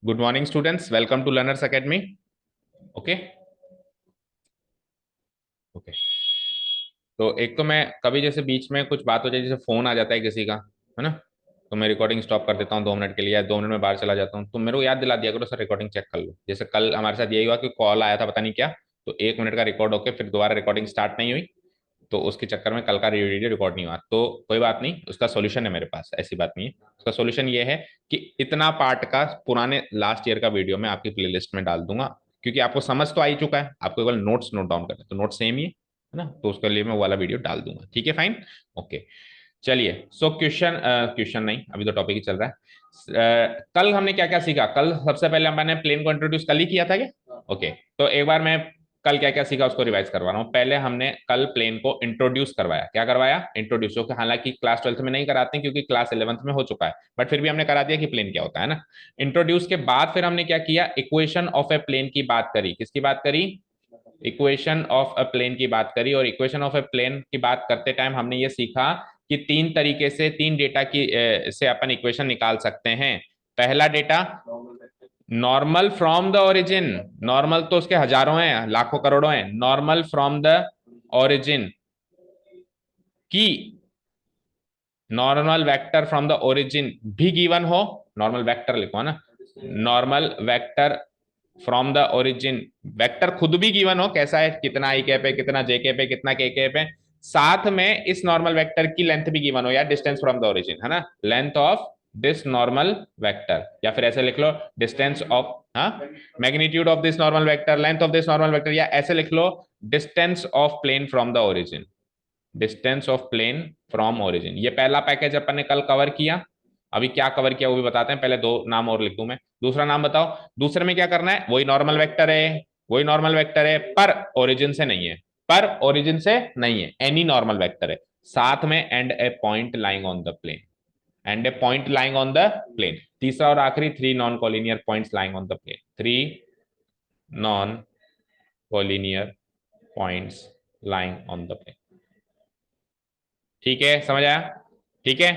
Good morning students, welcome to Learners Academy. Okay okay. तो एक तो मैं कभी जैसे बीच में कुछ बात हो जाए, जैसे फोन आ जाता है किसी का, है ना, तो मैं रिकॉर्डिंग स्टॉप कर देता हूँ 2 मिनट के लिए, या 2 मिनट में बाहर चला जाता हूँ, तो मेरे को याद दिला दिया करो सर रिकॉर्डिंग चेक कर लो। जैसे कल हमारे साथ यही हुआ कि कॉल आया था पता नहीं क्या, तो 1 मिनट का रिकॉर्ड होके फिर दोबारा रिकॉर्डिंग स्टार्ट नहीं हुई, तो उसके चक्कर में कल का वीडियो रिकॉर्ड नहीं हुआ। तो कोई बात नहीं, उसका सोल्यूशन है मेरे पास, ऐसी बात नहीं है। उसका सोल्यूशन ये है कि इतना पार्ट का पुराने लास्ट ईयर का वीडियो मैं आपकी प्लेलिस्ट में डाल दूंगा, क्योंकि आपको समझ तो आ ही चुका है, आपको केवल नोट्स नोट डाउन करना है, तो नोट सेम ही है ना, तो उसके लिए मैं वो वाला वीडियो डाल दूंगा। ठीक है, फाइन, ओके। चलिए, सो क्वेश्चन क्वेश्चन नहीं, अभी तो टॉपिक ही चल रहा है। कल हमने क्या क्या सीखा? कल सबसे पहले मैंने प्लेन को इंट्रोड्यूस कल ही किया था क्या? ओके, तो एक बार मैं कल क्या क्या सीखा उसको रिवाइज करवा रहा हूँ। पहले हमने कल प्लेन को इंट्रोड्यूस करवाया। क्या करवाया? इंट्रोड्यूस, जो कि हालांकि क्लास 12th में नहीं कराते हैं क्योंकि क्लास 11th में हो चुका है, बट फिर भी हमने करा दिया कि प्लेन क्या होता है ना। इंट्रोड्यूस के बाद फिर हमने क्या किया? इक्वेशन ऑफ ए प्लेन की बात करी। किसकी बात करी? इक्वेशन ऑफ अ प्लेन की बात करी। और इक्वेशन ऑफ अ प्लेन की बात करते टाइम हमने ये सीखा कि 3 तरीके से, 3 डेटा की से अपन इक्वेशन निकाल सकते हैं। पहला data normal from the origin. Normal तो उसके हजारों हैं, लाखों करोड़ों हैं। नॉर्मल फ्रॉम द ओरिजिन की normal vector from the origin भी गिवन हो, नॉर्मल वेक्टर लिखो ना, normal vector from the origin, vector खुद भी गिवन हो, कैसा है, कितना आई कैप है, कितना जे कैप है, कितना के कैप है, साथ में इस नॉर्मल वेक्टर की लेंथ भी गिवन हो, या डिस्टेंस फ्रॉम द ओरिजिन, है ना, length of this normal vector, या फिर ऐसे लिख लो डिस्टेंस ऑफ, हाँ, magnitude of this normal vector, length of this normal vector, या ऐसे लिख लो distance of plane from the origin, distance of plane from origin. ये पहला पैकेज अपन ने कल कवर किया। अभी क्या कवर किया वो भी बताते हैं, पहले दो नाम और लिख दूं मैं। दूसरा नाम बताओ, दूसरे में क्या करना है? वही नॉर्मल वेक्टर है, वही नॉर्मल वेक्टर है, पर ओरिजिन से नहीं है, पर ओरिजिन से नहीं है, एनी नॉर्मल वेक्टर है, साथ में and a point lying on the plane, and a point lying on the plane. तीसरा और आखिरी, 3 non collinear points lying on the plane, 3 non collinear points lying on the plane. ठीक है, समझ आया? ठीक है,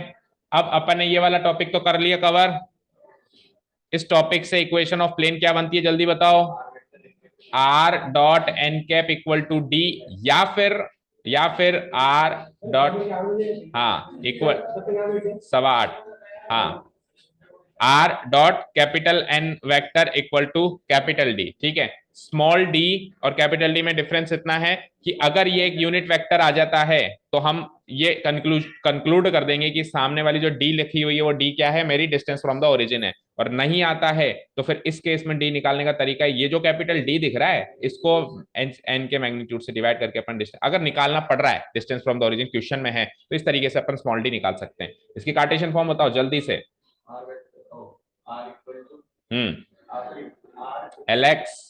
अब अपन ने ये वाला टॉपिक तो कर लिया कवर। इस टॉपिक से इक्वेशन ऑफ प्लेन क्या बनती है जल्दी बताओ? R dot N cap equal to D, या फिर आर डॉट, हाँ, इक्वल 8.25, हाँ, R dot capital N vector equal to capital D. ठीक है, स्मॉल डी और कैपिटल डी में डिफरेंस इतना है कि अगर ये एक यूनिट वेक्टर आ जाता है तो हम ये कंक्लूड कर देंगे कि सामने वाली जो डी लिखी हुई है वो डी क्या है? मेरी डिस्टेंस फ्रॉम द ओरिजिन है। और नहीं आता है तो फिर इस केस में डी निकालने का तरीका है, ये जो कैपिटल डी दिख रहा है इसको एन के मैग्नीट्यूड से डिवाइड करके अपन अगर निकालना पड़ रहा है distance from the origin question में है, तो इस तरीके से अपन स्मॉल डी निकाल सकते हैं। इसकी कार्टेशियन फॉर्म बताओ जल्दी से। L X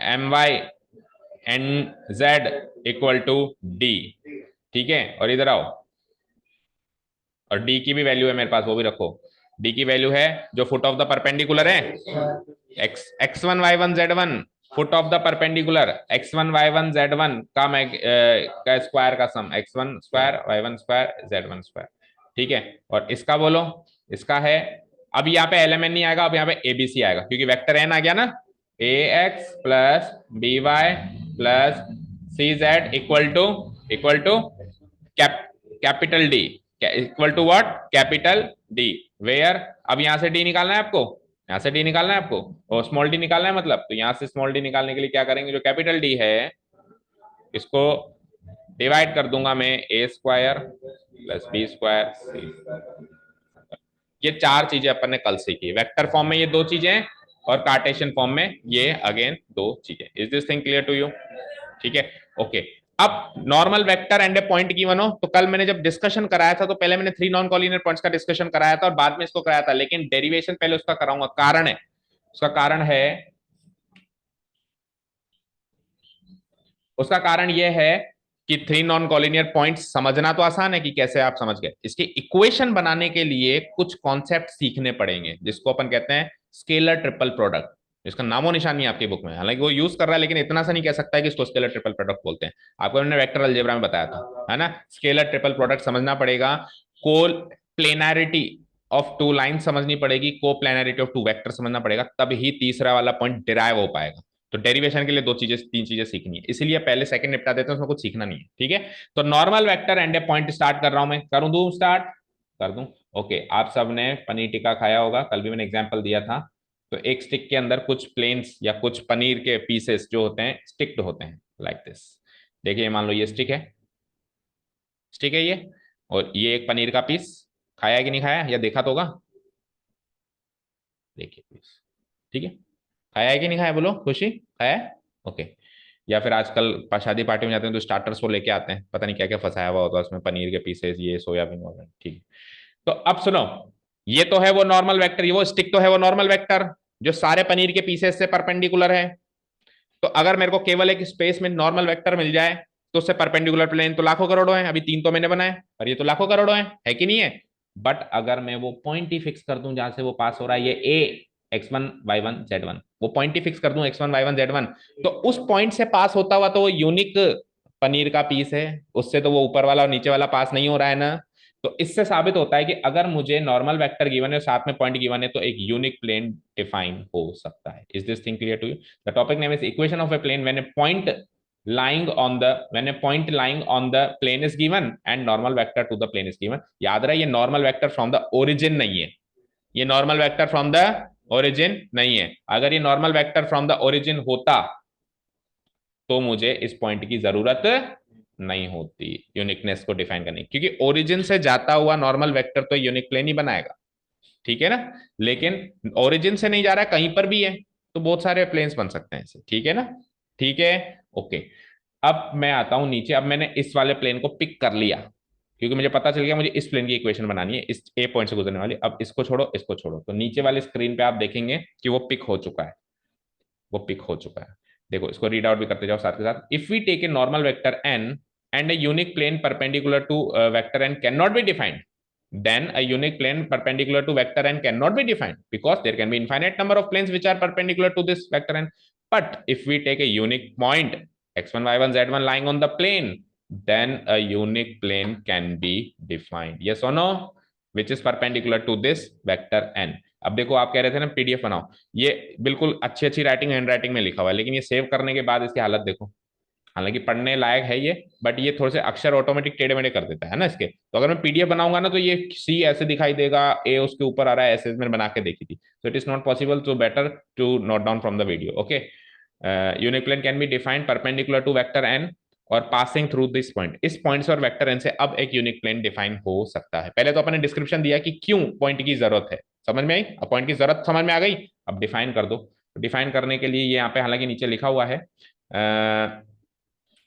M Y N Z equal to D. ठीक है, और इधर आओ, और डी की भी वैल्यू है मेरे पास, वो भी रखो। डी की वैल्यू है जो फुट ऑफ द परपेंडिकुलर है, x1 y1 z1, foot of the perpendicular x1 y1 z1 का स्क्वायर का सम, x1 square y1 square z1 square. ठीक है, और इसका बोलो, इसका है, अब यहाँ पे एलिमेंट नहीं आएगा, अब यहाँ पे एबीसी आएगा क्योंकि वेक्टर एन आ गया ना, A X plus B Y plus C Z equal to capital D, equal to what? Capital D. Where, अब यहां से डी निकालना है आपको, यहां से डी निकालना है आपको, और स्मॉल डी निकालना है, मतलब तो यहां से स्मॉल डी निकालने के लिए क्या करेंगे? जो कैपिटल डी है इसको डिवाइड कर दूंगा मैं ए स्क्वायर प्लस बी स्क्वायर सी। ये 4 चीजें अपन ने कल सीखी, वेक्टर फॉर्म में ये 2 चीजें, और कार्टेशियन फॉर्म में ये अगेन 2 चीजें। Is this thing clear to you? ठीक है, ओके। अब normal vector and a point given हो, तो कल मैंने जब डिस्कशन कराया था तो पहले मैंने 3 नॉन कोलिनियर पॉइंट्स का डिस्कशन कराया था और बाद में इसको कराया था, लेकिन डेरिवेशन पहले उसका कराऊंगा। कारण है, उसका कारण है, उसका कारण यह है कि 3 नॉन कोलिनियर पॉइंट्स समझना तो आसान है कि कैसे, आप समझ गए। इसके इक्वेशन बनाने के लिए कुछ कॉन्सेप्ट सीखने पड़ेंगे जिसको अपन कहते हैं स्केलर ट्रिपल प्रोडक्ट। इसका नामो निशान नहीं आपकी बुक में, हालांकि वो यूज कर रहा है, लेकिन इतना सा नहीं कह सकता है कि इसको स्केलर ट्रिपल प्रोडक्ट बोलते हैं। आपको मैंने वेक्टर अलजेब्रा में बताया था, है ना। स्केलर ट्रिपल प्रोडक्ट समझना पड़ेगा। कोल प्लेनारिटी ऑफ टू लाइन समझनी पड़ेगी, कोप्लेनरिटी ऑफ टू वेक्टर समझना पड़ेगा, तब ही तीसरा वाला पॉइंट डिराइव हो पाएगा। तो डेरिवेशन के लिए दो चीजें तीन चीजें सीखनी है, इसीलिए पहले सेकंड निपटा देते हैं, उसमें कुछ सीखना नहीं है, ठीक है। तो normal vector and a point start कर रहा हूं मैं, करूं दूं स्टार्ट, कर दूं। ओके, आप सबने पनीर टिक्का खाया होगा, कल भी मैंने एग्जांपल दिया था। तो एक स्टिक के अंदर कुछ प्लेन्स या कुछ पनीर के पीसेस जो होते हैं स्टिक्ड होते हैं लाइक दिस। देखिए मान लो ये स्टिक है, स्टिक है ये, और ये एक पनीर का पीस, खाया है कि नहीं खाया, या देखा तो होगा, देखिए पीस, ठीक है। खाया है कि नहीं खाया, बोलो खुशी, खाया है, ओके। या फिर आजकल शादी पार्टी में जाते हैं तो स्टार्टर्स वो लेके आते हैं, पता नहीं क्या क्या फंसाया हुआ होता है उसमें, पनीर के पीसेस, ये सोयाबीन वगैरह, ठीक है। तो अब सुनो, ये तो है वो नॉर्मल वेक्टर, ये वो स्टिक तो है वो नॉर्मल वेक्टर जो सारे पनीर के पीसेस से परपेंडिकुलर है। तो अगर मेरे को केवल एक स्पेस में नॉर्मल वेक्टर मिल जाए तो उससे परपेंडिकुलर प्लेन तो लाखों करोड़ों हैं, अभी तीन तो मैंने बनाए, पर ये तो लाखों करोड़ों है कि नहीं है। बट अगर मैं वो पॉइंट ही फिक्स कर दूं जहां से वो पास हो रहा है, ये ए x1 y1 z1, वो पॉइंट ही फिक्स कर दूं x1 y1 z1, तो उस पॉइंट से पास होता हुआ तो वो यूनिक पनीर का पीस है, उससे तो वो ऊपर वाला और नीचे वाला पास नहीं हो रहा है ना। तो इससे साबित होता है कि अगर मुझे नॉर्मल वेक्टर गिवन है साथ में पॉइंट गिवन है तो एक यूनिक प्लेन डिफाइन हो सकता है। Is this thing clear to you? The topic name is equation of a plane when a point lying on the when a point lying on the plane is given and normal vector to the plane is given। याद रहे ये normal vector from the origin नहीं है, ये normal vector from the origin नहीं है। अगर ये normal vector from the origin होता तो मुझे इस पॉइंट की जरूरत नहीं होती यूनिकनेस को डिफाइन करने की, क्योंकि ओरिजिन से जाता हुआ नॉर्मल वेक्टर तो यूनिक प्लेन ही बनाएगा, ठीक है ना। लेकिन ओरिजिन से नहीं जा रहा है, कहीं पर भी है, तो बहुत सारे प्लेन्स बन सकते हैं इसे, ठीक है ना, ठीक है, ओके। अब मैं आता हूं नीचे, अब मैंने इस वाले प्लेन को पिक कर लिया, क्योंकि मुझे पता चल गया मुझे इस प्लेन की इक्वेशन बनानी है, इस ए पॉइंट से गुजरने वाली। अब इसको छोड़ो इसको छोड़ो, तो नीचे वाले स्क्रीन पे आप देखेंगे कि वो पिक हो चुका है, वो पिक हो चुका है। देखो इसको रीड आउट भी करते जाओ साथ के साथ। If we take a normal vector N and a unique plane perpendicular to vector N can not be defined, then a unique plane perpendicular to vector n cannot be defined because there can be infinite number of planes which are perpendicular to this vector n. But if we take a unique point x1 y1 z1 lying on the plane, then a unique plane can be defined, yes or no, which is perpendicular to this vector n। अब देखो आप कह रहे थे ना PDF बनाओ, ये बिल्कुल अच्छी अच्छी राइटिंग हैंड राइटिंग में लिखा हुआ है, लेकिन ये सेव करने के बाद इसकी हालत देखो। हालांकि पढ़ने लायक है ये, बट ये थोड़े से अक्षर ऑटोमेटिक टेढ़े मेढ़े कर देता है ना इसके। तो अगर मैं पीडीएफ बनाऊंगा ना तो ये सी ऐसे दिखाई देगा, ए उसके ऊपर आ रहा है, ऐसे मैंने बना के देखी थी। So it is not possible, तो better to note down from the video, okay. Unique plane can be defined perpendicular to vector N और पासिंग थ्रू दिस पॉइंट, इस पॉइंट से और वेक्टर एन से अब एक यूनिक प्लेन डिफाइन हो सकता है। पहले तो अपने डिस्क्रिप्शन दिया कि क्यों पॉइंट की जरूरत है, समझ में आई, अब पॉइंट की जरूरत समझ में आ गई, अब डिफाइन कर दो। डिफाइन करने के लिए ये यहाँ पे हालांकि नीचे लिखा हुआ है,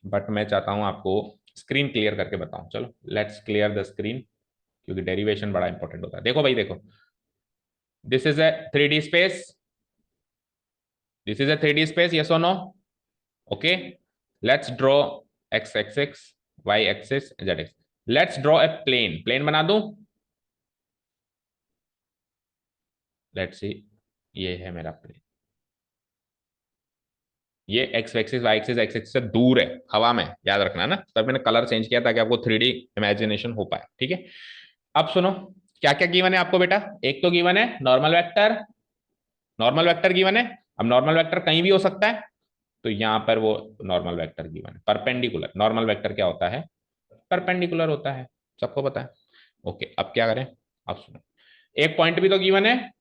बट मैं चाहता हूं आपको स्क्रीन क्लियर करके बताऊं। चलो लेट्स क्लियर द स्क्रीन, क्योंकि डेरिवेशन बड़ा इंपॉर्टेंट होता है। देखो भाई देखो, this is a 3D space, this is a 3D space, yes और no, okay. Let's draw X axis, Y axis, Z axis. Let's draw a plane, plane बना दूं, लेट्स सी, ये है मेरा प्लेन, ये X axis Y axis X axis से दूर है, हवा में, याद रखना ना, तब मैंने कलर चेंज किया ताकि आपको 3D इमेजिनेशन हो पाए, ठीक है। अब सुनो क्या क्या गिवन है आपको बेटा, एक तो गिवन है normal vector, normal vector given है। अब नॉर्मल वेक्टर कहीं भी हो सकता है, तो यहां पर वो नॉर्मल वेक्टर गिवन है परपेंडिकुलर। नॉर्मल वेक्टर क्या होता है, परपेंडिकुलर होता है, सबको पता है, ओके। अब क्या करें, अब सुनो, एक पॉइंट भी तो गिवन है,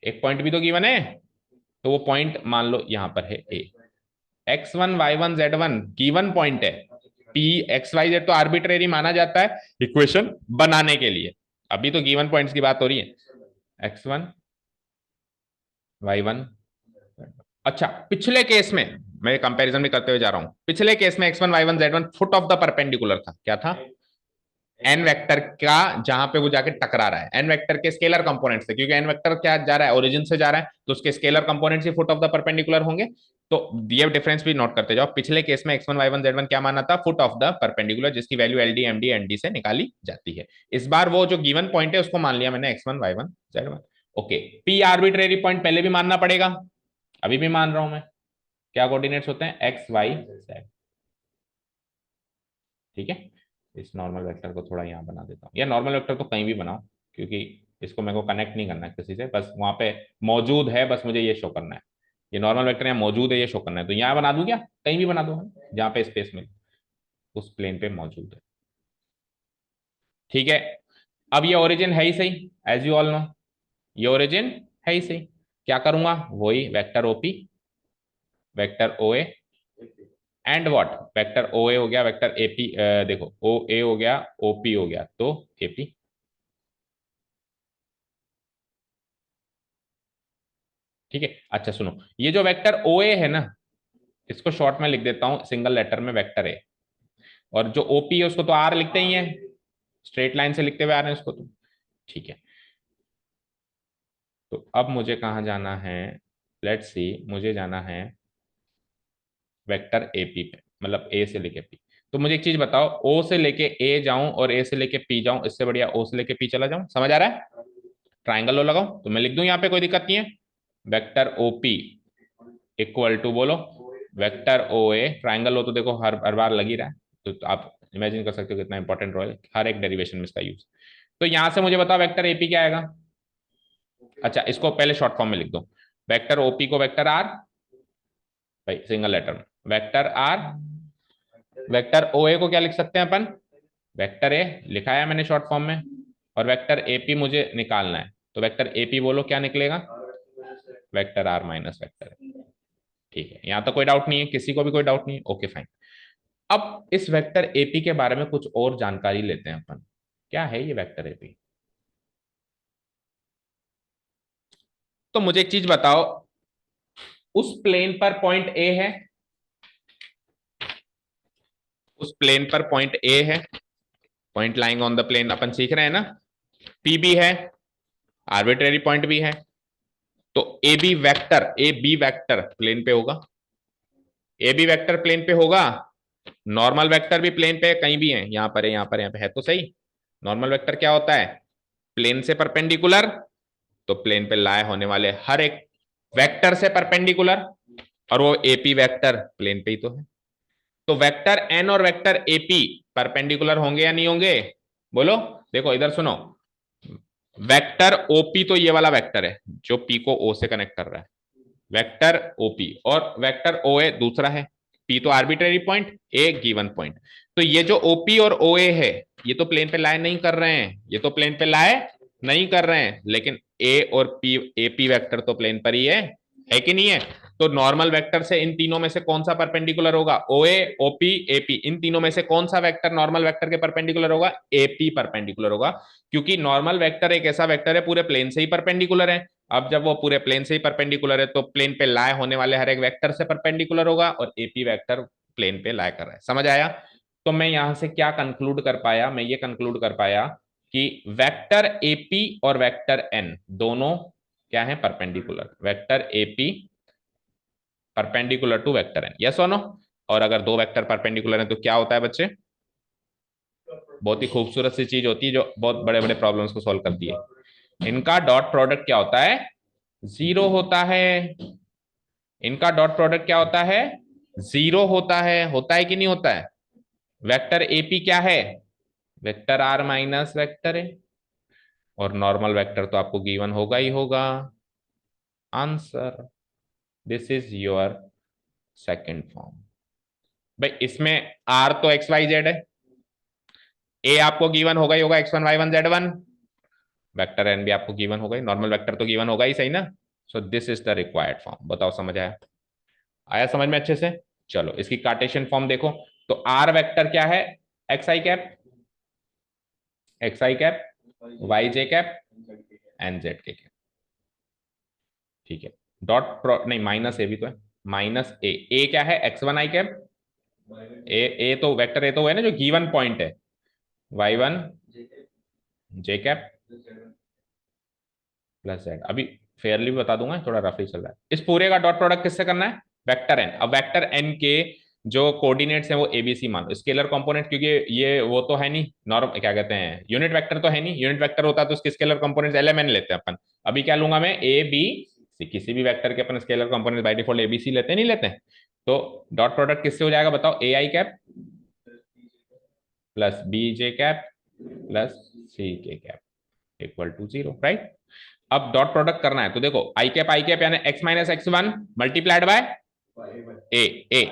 एक पॉइंट भी तो गिवन है, तो वो पॉइंट मान लो यहां पर है ए, x1 y1 z1 given point है, पी एक्स वाई जेड तो आर्बिट्रेरी माना जाता है इक्वेशन बनाने के लिए, अभी तो गिवन पॉइंट्स की बात हो रही है, x1 y1। अच्छा पिछले केस में मैं कंपैरिजन भी करते हुए जा रहा हूं, पिछले केस में x1 y1 z1 foot of the perpendicular था, क्या था, एन वेक्टर का, जहां पे वो जाके टकरा रहा है एन वेक्टर के स्केलर कंपोनेंट से, क्योंकि एन वेक्टर क्या जा रहा है, ओरिजिन से जा रहा है, तो उसके scalar components he foot of the perpendicular होंगे। तो ये डिफरेंस भी नोट करते जाओ, पिछले केस में x1 y1 z1 क्या माना था, फुट ऑफ द परपेंडिकुलर, जिसकी वैल्यू एलडी एमडी एनडी से निकाली जाती है। इस बार वो जो गिवन पॉइंट है उसको मान लिया मैंने x1 y1 z1, okay. P arbitrary point पहले भी मानना पड़ेगा, अभी भी मान रहा हूं मैं, क्या कोऑर्डिनेट्स होते हैं, एक्स वाई जेड, ठीक है। इस नॉर्मल वेक्टर को थोड़ा यहाँ बना देता हूँ, या नॉर्मल वेक्टर तो कहीं भी बनाओ, क्योंकि इसको मेरे को कनेक्ट नहीं करना है किसी से, बस वहां पे मौजूद है, बस मुझे ये शो करना है। ये नॉर्मल वेक्टर यहाँ मौजूद है, ये शो करना है। तो यहाँ बना दूं क्या, कहीं भी बना दो, जहाँ पे स्पेस मिले उस प्लेन पे मौजूद है। ठीक है। अब ये ओरिजिन है ही सही, एज यू ऑल नो, ये ओरिजिन है ही सही। क्या करूंगा, वही vector OP, vector O A, and what, vector O A हो गया, वेक्टर एपी, देखो ओ ए हो गया, ओपी हो गया, तो एपी। ठीक है। अच्छा सुनो, ये जो वेक्टर ओ ए है ना, इसको शॉर्ट में लिख देता हूं सिंगल लेटर में, वेक्टर ए। और जो ओपी है उसको तो आर लिखते ही है, स्ट्रेट लाइन से लिखते हुए आ रहे हैं उसको तो। ठीक है। तो अब मुझे कहाँ जाना है, लेट्स सी, मुझे जाना है वेक्टर एपी पे, मतलब ए से लेके पी। तो मुझे एक चीज बताओ, ओ से लेके ए जाऊं और ए से लेके पी जाऊं, इससे बढ़िया ओ से लेके पी चला जाऊं, समझ आ रहा है। ट्राइंगल लो लगाओ, तो मैं लिख दूं यहाँ पे, कोई दिक्कत नहीं है। वेक्टर ओपी इक्वल टू, बोलो, वेक्टर ओ ए, ट्राइंगल हो तो देखो हर हर बार लग ही रहा है, तो आप इमेजिन कर सकते हो कितना इंपॉर्टेंट रोल है हर एक डेरिवेशन में इसका यूज। तो यहां से मुझे बताओ वेक्टर एपी क्या आएगा। अच्छा, इसको पहले शॉर्ट फॉर्म में लिख दो, वेक्टर ओपी को वेक्टर आर, भाई सिंगल लेटर में, vector R, vector O A को क्या लिख सकते हैं अपन, वेक्टर ए, लिखा है मैंने शॉर्ट फॉर्म में। और वेक्टर एपी मुझे निकालना है, तो वेक्टर एपी बोलो क्या निकलेगा, vector are minus vector A. ठीक है, यहां तो कोई डाउट नहीं है, किसी को भी कोई डाउट नहीं है, ओके फाइन। अब इस वेक्टर एपी के बारे में कुछ और जानकारी लेते हैं अपन। क्या है ये वेक्टर एपी। तो मुझे एक चीज बताओ, उस प्लेन पर पॉइंट ए है, उस प्लेन पर पॉइंट ए है, point lying on the plane अपन सीख रहे हैं ना, पी भी है, आर्बिट्रेरी पॉइंट भी है। तो A B vector, A B vector plane पे होगा, ए बी वेक्टर प्लेन पे होगा। नॉर्मल वेक्टर भी प्लेन पे कहीं भी है, यहां पर है, यहां पर, यहां पे है, तो सही। नॉर्मल वेक्टर क्या होता है, प्लेन से परपेंडिकुलर, तो प्लेन पे लाए होने वाले हर एक वेक्टर से परपेंडिकुलर, और वो एपी वेक्टर प्लेन पे ही तो है। तो वेक्टर एन और वेक्टर एपी परपेंडिकुलर होंगे या नहीं होंगे, बोलो। देखो इधर सुनो, वेक्टर ओपी तो ये वाला वेक्टर है जो पी को ओ से कनेक्ट कर रहा है, वेक्टर ओपी, और वेक्टर ओ ए दूसरा है, पी तो आर्बिट्रेरी पॉइंट, ए गिवन पॉइंट। तो ये जो ओपी और ओ ए है, ये तो प्लेन पे लाए नहीं कर रहे हैं, ये तो प्लेन पे लाए नहीं कर रहे हैं, लेकिन ए और पी, एपी वेक्टर तो प्लेन पर ही है कि नहीं है। तो नॉर्मल वेक्टर से इन तीनों में से कौन सा परपेंडिकुलर होगा, ओ ए, ओपी, एपी, इन तीनों में से कौन सा वेक्टर नॉर्मल वेक्टर के परपेंडिकुलर होगा, एपी परपेंडिकुलर होगा। क्योंकि नॉर्मल वेक्टर एक ऐसा वेक्टर है पूरे प्लेन से ही परपेंडिकुलर है। अब जब वो पूरे प्लेन से ही परपेंडिकुलर है, तो प्लेन पे लाए होने वाले हर एक वेक्टर से परपेंडिकुलर होगा, और एपी वेक्टर प्लेन पे लाए कर रहा है, समझ आया। तो मैं यहां से क्या कंक्लूड कर पाया, मैं ये कंक्लूड कर पाया कि वेक्टर एपी और वेक्टर एन दोनों क्या है, perpendicular, vector AP perpendicular to vector N, yes और नो। और अगर दो वेक्टर परपेंडिकुलर हैं तो क्या होता है बच्चे, बहुत ही खूबसूरत सी चीज होती है जो बहुत बड़े बड़े प्रॉब्लम्स को सॉल्व करती है। इनका डॉट प्रोडक्ट क्या होता है, जीरो होता है। इनका डॉट प्रोडक्ट क्या होता है, जीरो होता है कि नहीं होता है। वेक्टर एपी क्या है, vector are minus vector A, और नॉर्मल वेक्टर तो आपको गिवन होगा ही होगा। Answer, this is your second form. भाई इसमें आर तो एक्स वाई जेड है, ए आपको गिवन होगा ही होगा, X one Y one Z one, vector N भी आपको गिवन होगा ही, नॉर्मल वेक्टर तो गिवन होगा ही, सही ना। So this is the required form, बताओ समझ आया, आया समझ में अच्छे से। चलो इसकी कार्टेशियन फॉर्म देखो, तो आर वेक्टर क्या है, एक्स आई कैप, एक्स आई कैप, वाई जे कैप, एन जेड के कैप। ठीक है, डॉट नहीं, माइनस ए भी तो है, माइनस ए क्या है, एक्स वन आई कैप, ए तो वेक्टर, ए तो है ना जो गिवन पॉइंट है, Y one J cap plus Z. अभी फेयरली भी बता दूंगा, थोड़ा रफली चल रहा है। इस पूरे का डॉट प्रोडक्ट किससे करना है, वेक्टर एन। अब वेक्टर एन के जो कोऑर्डिनेट्स हैं वो एबीसी मान, स्केलर कंपोनेंट, क्योंकि ये वो तो है नहीं, नॉर्म क्या कहते हैं, यूनिट वेक्टर तो है नहीं, यूनिट वेक्टर होता तो उसके स्केलर कंपोनेंट्स एलएमएन लेते हैं अपन। अभी क्या लूंगा मैं, ए बी सी, किसी भी वेक्टर के अपन scalar component by default ABC लेते हैं, नहीं लेते हैं। तो डॉट प्रोडक्ट किससे हो जाएगा बताओ, A I cap plus B J cap plus C K cap, equal to 0, right. अब डॉट प्रोडक्ट करना है तो देखो आई कैप यानी x minus x one multiplied by A,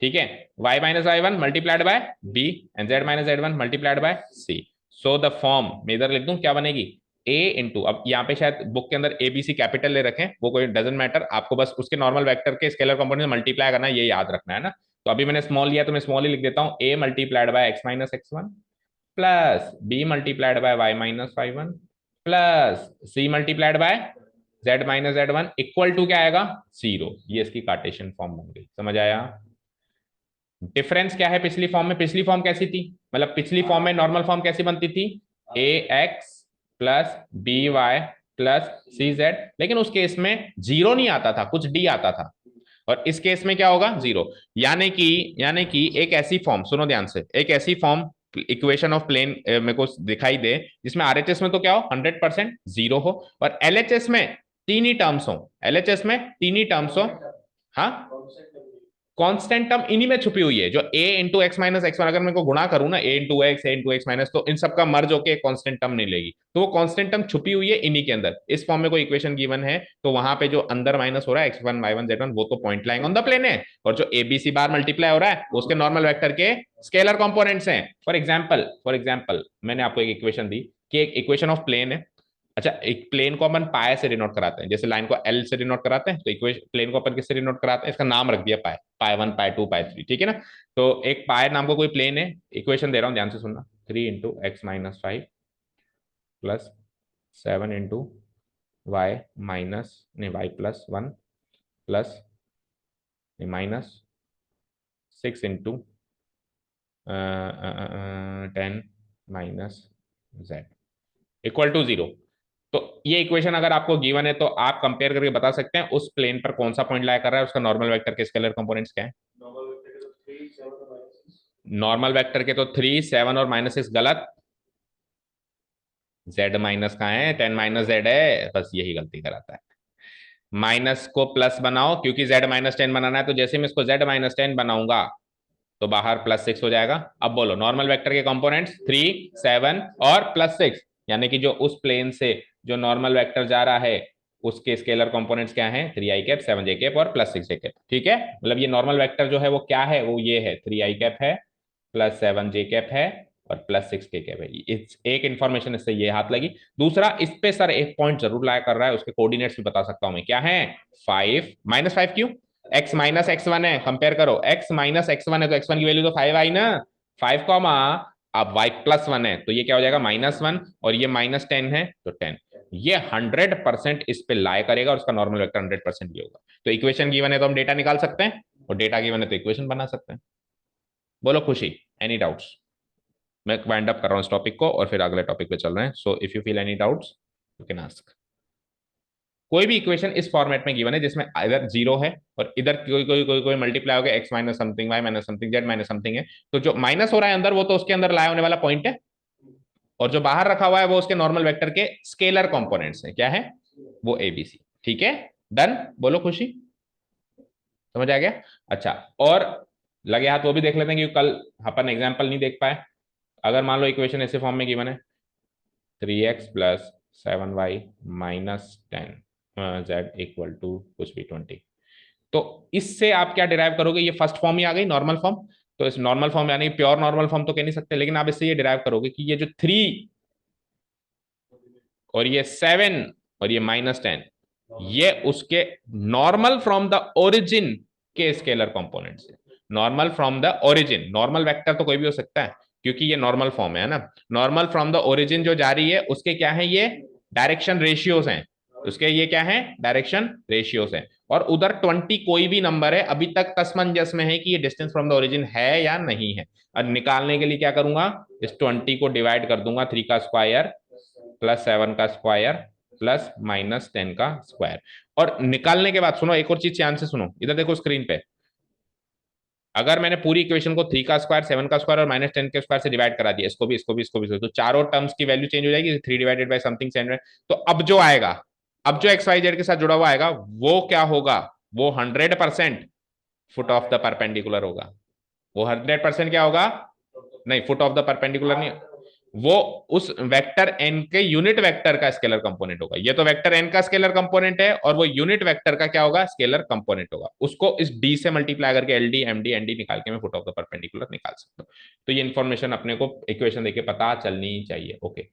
ठीक है, y minus Y one multiplied by B and z minus Z one multiplied by C. So the form में इधर लिख दूं क्या बनेगी, a इंटू, अब यहाँ पे शायद बुक के अंदर ABC कैपिटल ले रखें, वो कोई डजेंट मैटर, आपको बस उसके नॉर्मल वेक्टर के स्केलर कंपोनेंट मल्टीप्लाई करना है, ये याद रखना है ना। तो अभी मैंने स्मॉल लिया तो मैं स्मॉल ही लिख देता हूँ, a multiplied by x minus x one plus b multiplied by y minus Y one plus c multiplied by z minus Z one equal to क्या आएगा, 0। ये इसकी कार्टेशियन फॉर्म बन गई, समझ आया। डिफरेंस क्या है पिछली फॉर्म में, पिछली फॉर्म कैसी थी, मतलब पिछली फॉर्म में नॉर्मल फॉर्म कैसी बनती थी, A X plus B Y plus C Z, लेकिन उस केस में जीरो नहीं आता था, कुछ डी आता था, और इस केस में क्या होगा, 0। यानी कि एक ऐसी फॉर्म, सुनो ध्यान से, एक ऐसी फॉर्म इक्वेशन ऑफ प्लेन मेरे को दिखाई दे जिसमें आरएचएस में तो क्या हो 100% 0 हो, और एलएचएस में तीन ही टर्म्स हो, एलएचएस में तीन ही टर्म्स हो। हाँ, कांस्टेंट टर्म इन्हीं में छुपी हुई है, जो a into x minus x one, अगर मैं को गुणा करूं ना, a इंटू एक्स माइनस, तो इन सबका मर्ज होकर कांस्टेंट टर्म नहीं लेगी, तो वो कांस्टेंट टर्म छुपी हुई है इन्हीं के अंदर। इस फॉर्म में कोई इक्वेशन गिवन है तो वहां पे जो अंदर माइनस हो रहा है x one Y one Z one, वो तो point lying on the plane है, और जो एबीसी बार मल्टीप्लाई हो रहा है उसके नॉर्मल वेक्टर के स्केलर कॉम्पोनेंट्स हैं। फॉर एग्जाम्पल मैंने आपको एक इक्वेशन दी कि एक इक्वेशन ऑफ प्लेन है। अच्छा, एक प्लेन को अपन पाए से डिनोट कराते हैं, जैसे लाइन को एल से डिनोट कराते हैं, तो इक्वेशन प्लेन को अपन किससे डिनोट कराते हैं, इसका नाम रख दिया पाए, पाए वन पाए टू पाए थ्री, ठीक है ना। तो एक पाए नाम का कोई प्लेन है, इक्वेशन दे रहा हूं ध्यान से सुनना, 3 into x minus five plus 7 into Y minus नहीं Y plus one plus minus 6 into 10 minus Z equal to 0। तो ये इक्वेशन अगर आपको गिवन है तो आप कंपेयर करके बता सकते हैं उस प्लेन पर कौन सा पॉइंट लाया कर रहा है, उसका नॉर्मल वेक्टर के स्केलर कंपोनेंट्स क्या है। नॉर्मल वेक्टर के तो 3 7 और -6 गलत, z माइनस कहाँ है, 10 माइनस जेड है, बस यही गलती कराता है। माइनस को प्लस बनाओ, क्योंकि z माइनस 10 बनाना है, तो जैसे मैं इसको z माइनस 10 बनाऊंगा तो बाहर +6 हो जाएगा। अब बोलो नॉर्मल वेक्टर के कंपोनेंट्स 3 7 और +6, यानी कि जो उस प्लेन से जो नॉर्मल वेक्टर जा रहा है उसके स्केलर कंपोनेंट्स क्या हैं, 3 आई कैप 7 जे कैप और +6 जे कैप, ठीक है। मतलब ये नॉर्मल वेक्टर जो है वो क्या है, वो ये है 3 आई कैप है +7 जे कैप है और +6 के कैप है। इस एक इंफॉर्मेशन इससे ये हाथ लगी। दूसरा, इस पे सर एक पॉइंट जरूर लाया कर रहा है, उसके कोऑर्डिनेट्स भी बता सकता हूं मैं, क्या है, 5 -5 क्यों, x माइनस एक्स वन है, कंपेयर करो, x माइनस एक्स वन है तो x1 की वैल्यू तो 5 आई ना, 5 कॉमा, अब y प्लस वन है तो ये क्या हो जाएगा -1, और ये -10 है तो 10, ये 100% इस पे लाए करेगा और उसका नॉर्मल वेक्टर 100% भी होगा। तो इक्वेशन गिवन है तो हम डेटा निकाल सकते हैं, और डेटा गिवन है तो इक्वेशन बना सकते हैं। बोलो खुशी, एनी डाउट्स। मैं वाइंड अप कर रहा हूँ इस टॉपिक को और फिर अगले टॉपिक पे चल रहे हैं। So if you feel any doubts you can ask. कोई भी इक्वेशन इस फॉर्मेट में गिवन है जिसमें इधर 0 है और इधर कोई कोई कोई कोई मल्टीप्लाई हो गया x minus something y minus something z minus something है, तो जो माइनस हो रहा है अंदर वो तो उसके अंदर लाया होने वाला पॉइंट है, और जो बाहर रखा हुआ है वो उसके नॉर्मल वेक्टर के स्केलर कंपोनेंट्स है, क्या है वो ABC, ठीक है। डन, बोलो खुशी, समझ आ गया। अच्छा, और लगे हाथ वो भी देख लेते हैं कि कल अपन एग्जाम्पल नहीं देख पाए। अगर मान लो इक्वेशन ऐसे फॉर्म में गिवन है 3x plus 7y minus 10 z equal to कुछ भी 20, तो इससे आप क्या डिराइव करोगे, ये फर्स्ट फॉर्म ही आ गई नॉर्मल फॉर्म, तो इस नॉर्मल फॉर्म यानी प्योर नॉर्मल फॉर्म तो कह नहीं सकते, लेकिन आप इससे ये डिराइव करोगे कि ये जो 3 और ये 7 और ये -10 ये उसके नॉर्मल फ्रॉम द ओरिजिन के स्केलर कंपोनेंट्स है। Normal from the origin, normal vector तो कोई भी हो सकता है क्योंकि ये नॉर्मल फॉर्म है ना, नॉर्मल फ्रॉम द ओरिजिन जो जा रही है उसके क्या है, ये डायरेक्शन रेशियोज हैं, उसके ये क्या है, डायरेक्शन रेशियोज हैं, और उधर 20 कोई भी नंबर है, अभी तक तसमंजस में है कि ये डिस्टेंस फ्रॉम द ओरिजिन है या नहीं है। और निकालने के लिए क्या करूंगा, इस 20 को डिवाइड कर दूंगा 3 का स्क्वायर प्लस 7 का स्क्वायर प्लस -10 का स्क्वायर। और निकालने के बाद सुनो, एक और चीज ध्यान से सुनो, इधर देखो स्क्रीन पे, अगर मैंने पूरी इक्वेशन को 3 का स्क्वायर 7 का स्क्वायर और -10 के स्क्वायर से डिवाइड करा दिया, इसको भी इसको भी इसको भी, तो चारों टर्म्स की वैल्यू चेंज हो जाएगी, 3 डिवाइडेड बाय समथिंग, तो अब जो आएगा, अब जो XYZ के साथ जुड़ा हुआ आएगा वो क्या होगा, वो 100% फुट ऑफ द परपेंडिकुलर होगा। वो 100% क्या होगा, नहीं फुट ऑफ द परपेंडिकुलर नहीं, वो उस वेक्टर एन के यूनिट वेक्टर का स्केलर कंपोनेंट होगा। ये तो वेक्टर एन का स्केलर कंपोनेंट है और वो यूनिट वेक्टर का क्या होगा, स्केलर कंपोनेंट होगा। उसको इस डी से मल्टीप्लाई करके l d m d n d निकाल के मैं फुट ऑफ द परपेंडिकुलर निकाल सकता हूँ। तो ये इन्फॉर्मेशन अपने को इक्वेशन देके पता चलनी चाहिए। ओके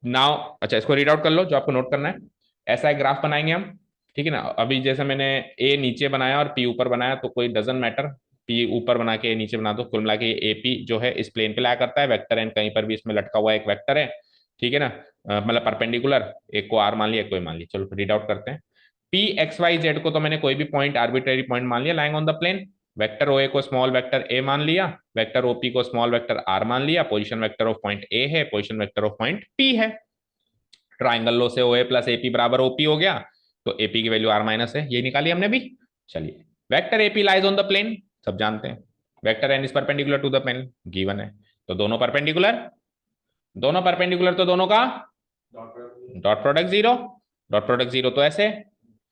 नाउ, अच्छा इसको रीड आउट कर लो जो आपको नोट करना है। ऐसा एक ग्राफ बनाएंगे हम, ठीक है ना। अभी जैसे मैंने ए नीचे बनाया और पी ऊपर बनाया तो कोई डजन मैटर, पी ऊपर बना के ए नीचे बना दो, कुल मिला के ए पी जो है इस प्लेन पे लाया करता है। वेक्टर एन कहीं पर भी इसमें लटका हुआ एक वेक्टर है, ठीक है ना। मतलब परपेंडिकुलर, एक को आर मान लिया, एक को ए मान लिया। चलो रीड आउट करते हैं। पी एक्स वाई जेड को तो मैंने कोई भी पॉइंट, आर्बिट्रेरी पॉइंट मान लिया lying on the plane. Vector O A को स्मॉल वेक्टर ए मान लिया, वेक्टर ओपी को स्मॉल वेक्टर आर मान लिया। Position vector of point A है, position vector of point P है। ट्राइंगल लो से ओ ए प्लस एपी बराबर ओपी हो गया, तो एपी की वैल्यू आर माइनस है, ये निकाली हमने भी। चलिए, vector AP lies on the plane, सब जानते हैं। Vector n is perpendicular to the plane, given है। तो दोनों परपेंडिकुलर, दोनों परपेंडिकुलर तो दोनों का dot product zero, dot product zero तो ऐसे।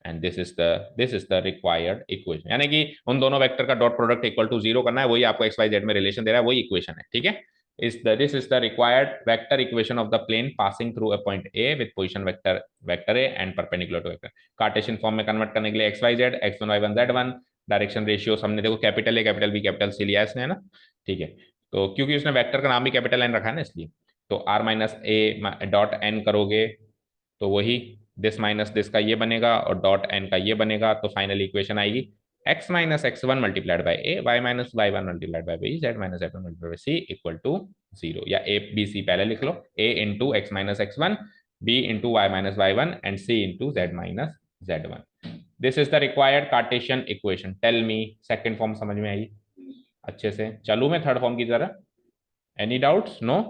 And this is the required equation, यानी कि उन दोनों वेक्टर का dot product equal to zero करना है। वही आपको एक्स वाई जेड में रिलेशन दे रहा है, वही इक्वेशन है, ठीक है। This is the required vector equation of the plane passing through a point A with position vector A and perpendicular to vector। Cartesian form में कन्वर्ट करने के लिए x y z, x1 y1 z1 direction ratio हमने देखो capital A capital B capital C लिया इसने, है ना, ठीक है। तो क्योंकि उसने वेक्टर का नाम भी कैपिटल एन रखा है ना, इसलिए तो r minus a dot n करोगे तो वही दिस माइनस दिस का ये बनेगा और डॉट एन का ये बनेगा। तो फाइनल इक्वेशन आएगी x minus x one multiplied by a, y minus Y one multiplied by b, z minus Z one multiplied by c equal to zero. या ए बी सी पहले लिख लो, a into x minus x one, b into Y minus Y one and c into z minus Z one. This is the required Cartesian equation. Tell me second form समझ में आई अच्छे से? चलू मैं third form की तरह? Any doubts? No?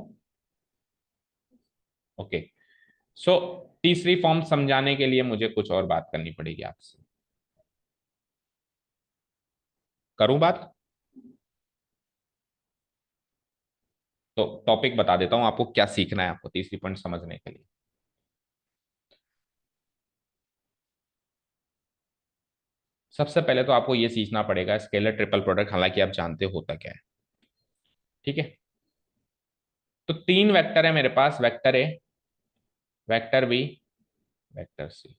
Okay, सो तीसरी form समझाने के लिए मुझे कुछ और बात करनी पड़ेगी आपसे। करूं बात? तो टॉपिक बता देता हूं आपको क्या सीखना है आपको तीसरी पॉइंट समझने के लिए। सबसे पहले तो आपको यह सीखना पड़ेगा स्केलर ट्रिपल प्रोडक्ट, हालांकि आप जानते होता क्या है, ठीक है। तो तीन वेक्टर है मेरे पास, वेक्टर ए, वेक्टर बी, वेक्टर सी।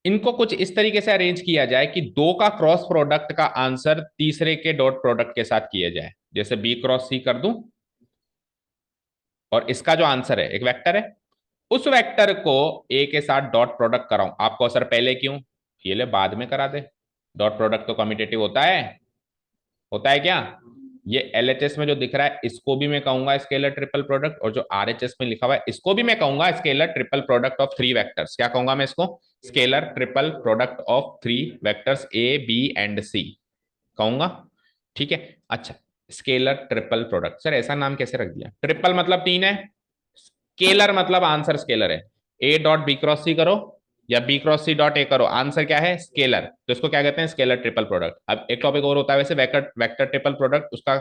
इनको कुछ इस तरीके से अरेंज किया जाए कि दो का क्रॉस प्रोडक्ट का आंसर तीसरे के डॉट प्रोडक्ट के साथ किया जाए। जैसे बी क्रॉस सी कर दूं और इसका जो आंसर है एक वेक्टर है, उस वेक्टर को ए के साथ डॉट प्रोडक्ट कराऊं। आपको सर पहले क्यों, ये ले बाद में करा दे। डॉट प्रोडक्ट तो कम्यूटेटिव होता है क्या? ये एलएचएस में जो दिख रहा है इसको भी मैं कहूंगा स्केलर ट्रिपल प्रोडक्ट, और जो आरएचएस में लिखा हुआ है इसको भी मैं कहूंगा scalar triple product of three vectors. क्या कहूंगा मैं इसको? Scalar triple product of three vectors A B and C कहूंगा, ठीक है। अच्छा, स्केलर ट्रिपल प्रोडक्ट, सर ऐसा नाम कैसे रख दिया? ट्रिपल मतलब तीन है, स्केलर मतलब आंसर स्केलर है। A dot B cross c करो या b cross c dot a करो, आंसर क्या है? स्केलर। तो इसको क्या कहते हैं? Scalar triple product. अब एक टॉपिक और होता है वैसे, वेक्टर वेक्टर ट्रिपल प्रोडक्ट। उसका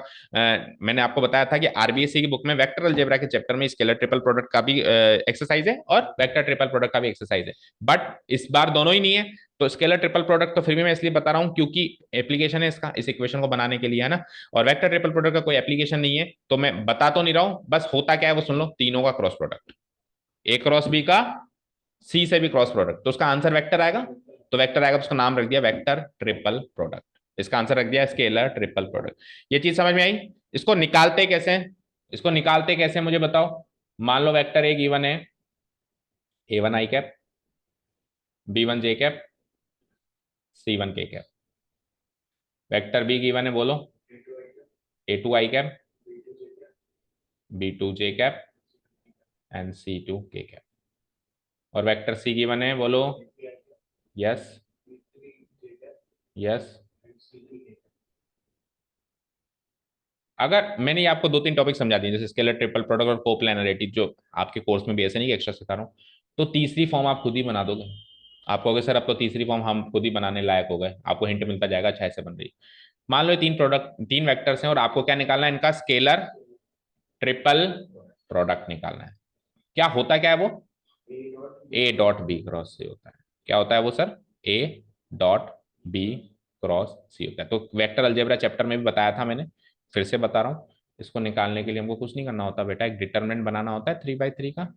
मैंने आपको बताया था कि आरबीएससी की बुक में वेक्टर अलजेब्रा के चैप्टर में स्केलर ट्रिपल प्रोडक्ट का भी एक्सरसाइज है और वेक्टर ट्रिपल प्रोडक्ट का भी एक्सरसाइज है, बट इस बार दोनों ही नहीं है। तो स्केलर ट्रिपल प्रोडक्ट तो फिर भी मैं इसलिए बता रहा हूं क्योंकि एप्लीकेशन है इसका, इस इक्वेशन को बनाने के लिए, है ना। और वेक्टर ट्रिपल प्रोडक्ट का कोई एप्लीकेशन नहीं है, तो मैं बता तो नहीं रहा हूं, बस होता क्या है वो सुन लो। तीनों का क्रॉस प्रोडक्ट, ए क्रॉस बी का सी से भी क्रॉस प्रोडक्ट, तो उसका आंसर वेक्टर आएगा। तो वेक्टर आएगा तो उसका नाम रख दिया वेक्टर ट्रिपल प्रोडक्ट, इसका आंसर रख दिया स्केलर ट्रिपल प्रोडक्ट। ये चीज समझ में आई? इसको निकालते कैसे, इसको निकालते कैसे मुझे बताओ। मान लो वेक्टर ए गिवन है, A one I cap, B one J cap, C one K cap. Vector B given है, बोलो। A two I cap, B two J cap and C two K cap. और vector C given है, बोलो। Yes, yes. अगर मैंने आपको दो तीन टॉपिक समझा दिए जैसे स्केलर ट्रिपल प्रोडक्ट और कोप्लानरिटी, जो आपके कोर्स में भी ऐसे नहीं कि एक्स्ट्रा सिखा रहा हूँ, तो तीसरी फॉर्म आप खुद ही बना दोगे। आप कहोगे सर अब तो तीसरी फॉर्म हम खुद ही बनाने लायक हो गए, आपको हिंट मिलता जाएगा अच्छा ऐसे बन रही। मान लो तीन प्रोडक्ट, तीन वेक्टर्स हैं और आपको क्या निकालना है? इनका स्केलर ट्रिपल प्रोडक्ट निकालना है। क्या होता क्या है वो? A dot B cross C होता है। क्या होता है वो sir? A dot B cross C होता है। तो वेक्टर अलजेब्रा चैप्टर में भी बताया था मैंने, फिर से बता रहा हूँ। इसको निकालने के लिए हमको कुछ नहीं करना होता बेटा, एक डिटरमिनेंट बनाना होता है 3/3 का।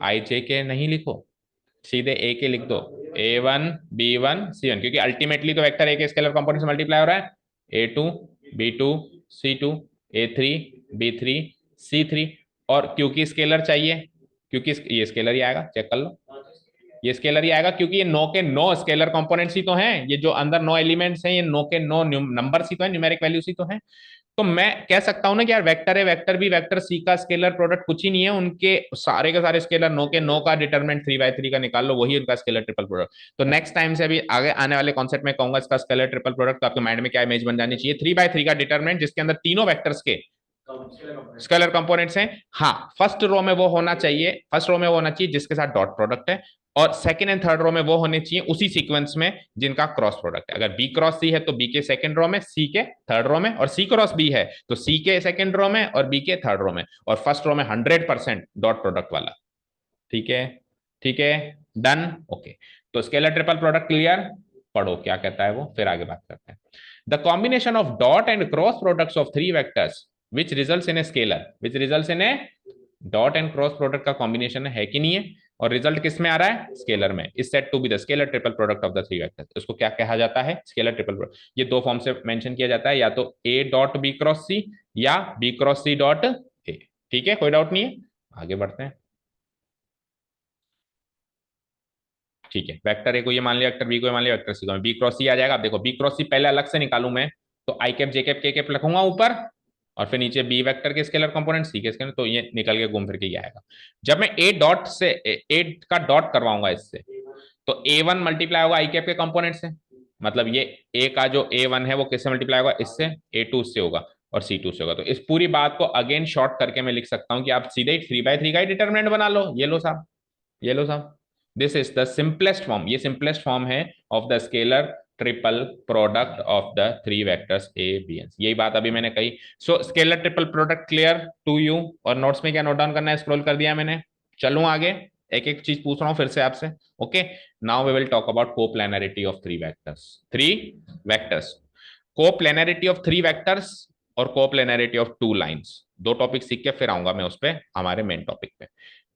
आई जे के नहीं लिखो, सीधे ए के लिख दो, A1 B1 C1, क्योंकि अल्टीमेटली तो वेक्टर ए के स्केलर कंपोनेंट से मल्टीप्लाई हो रहा है, A2 B2 C2 A3 B3 C3। और क्योंकि स्केलर चाहिए, क्योंकि ये स्केलर ही आएगा, चेक कर लो, ये स्केलर ही आएगा, क्योंकि ये 9 के 9 स्केलर कंपोनेंट्स ही तो हैं, ये जो अंदर 9 एलिमेंट्स हैं, ये 9 के 9 नंबर ही तो है, न्यूमेरिक वैल्यूज ही तो है। तो मैं कह सकता हूं ना कि यार वेक्टर है, वेक्टर बी, वेक्टर सी का स्केलर प्रोडक्ट कुछ ही नहीं है, उनके सारे के सारे स्केलर 9 के 9 का डिटरमिनेंट 3/3 का निकाल लो, वही उनका स्केलर ट्रिपल प्रोडक्ट। तो नेक्स्ट टाइम से अभी आगे आने वाले कॉन्सेप्ट में कहूंगा इसका स्केलर ट्रिपल प्रोडक्ट, तो आपके माइंड में क्या इमेज बन जानी चाहिए, 3/3 का डिटरमिनेंट जिसके अंदर तीनों वेक्टर्स के स्केलर कंपोनेंट्स हैं। हाँ, फर्स्ट रो में वो होना चाहिए, फर्स्ट रो में वो होना चाहिए जिसके साथ डॉट प्रोडक्ट है, और सेकंड एंड थर्ड रो में वो होने चाहिए उसी सीक्वेंस में जिनका क्रॉस प्रोडक्ट है। अगर बी क्रॉस सी है तो बी के सेकंड रो में, सी के थर्ड रो में, और सी क्रॉस बी है तो सी के सेकंड रो में और बी के थर्ड रो में, और फर्स्ट रो में 100% डॉट प्रोडक्ट वाला। ठीक है, ठीक है, डन, ओके। तो स्केलर ट्रिपल प्रोडक्ट क्लियर, पढ़ो क्या कहता है वो, फिर आगे बात करते हैं। The combination of dot and cross products of three vectors which results in a scalar, which results in A dot and cross product का कॉम्बिनेशन है कि नहीं है, और रिजल्ट किस में आ रहा है, स्केलर में, is said to be the scalar triple product of the three vectors. उसको क्या कहा जाता है, स्केलर ट्रिपल प्रोडक्ट। ये दो फॉर्म से मेंशन किया जाता है, या तो a dot B cross c या b cross c dot a. ठीक है, कोई डाउट नहीं है, आगे बढ़ते हैं। ठीक है, वेक्टर ए को ये मान लिया, वेक्टर बी को ये मान लिया, वेक्टर सी को बी क्रॉस सी आ जाएगा। अब देखो बी क्रॉस सी पहले अलग से निकालू मैं, तो आई cap j cap k cap लिखूंगा ऊपर, और फिर नीचे बी वेक्टर के स्केलर कंपोनेंट, सी के स्केलर, तो ये निकल के घूम फिर के ये आएगा। जब मैं ए डॉट से ए का डॉट करवाऊंगा इससे, तो A1 मल्टीप्लाई होगा आई कैप के कंपोनेंट से, मतलब ये ए का जो A1 है वो किससे मल्टीप्लाई होगा, इससे, A2 से होगा और C2 से होगा। तो इस पूरी बात को अगेन शॉर्ट करके मैं लिख सकता हूं कि आप सीधे 3/3 का ही डिटरमिनेंट बना लो, ये लो साहब, ये लो साहब, this is the simplest form, ये सिंपलेस्ट फॉर्म है of the scalar triple product of the three vectors A b n. यही बात अभी मैंने कही। So scalar triple product clear to you, और नोट्स में क्या नोट डाउन करना है, स्क्रॉल कर दिया मैंने। चलूं आगे, एक एक चीज पूछ रहा हूं फिर से आपसे। Okay, now we will talk about coplanarity of three vectors, three vectors, coplanarity of three vectors और कोप्लेनरिटी ऑफ टू लाइंस। दो टॉपिक सीख के फिर आऊंगा मैं उस पर, हमारे मेन टॉपिक पे।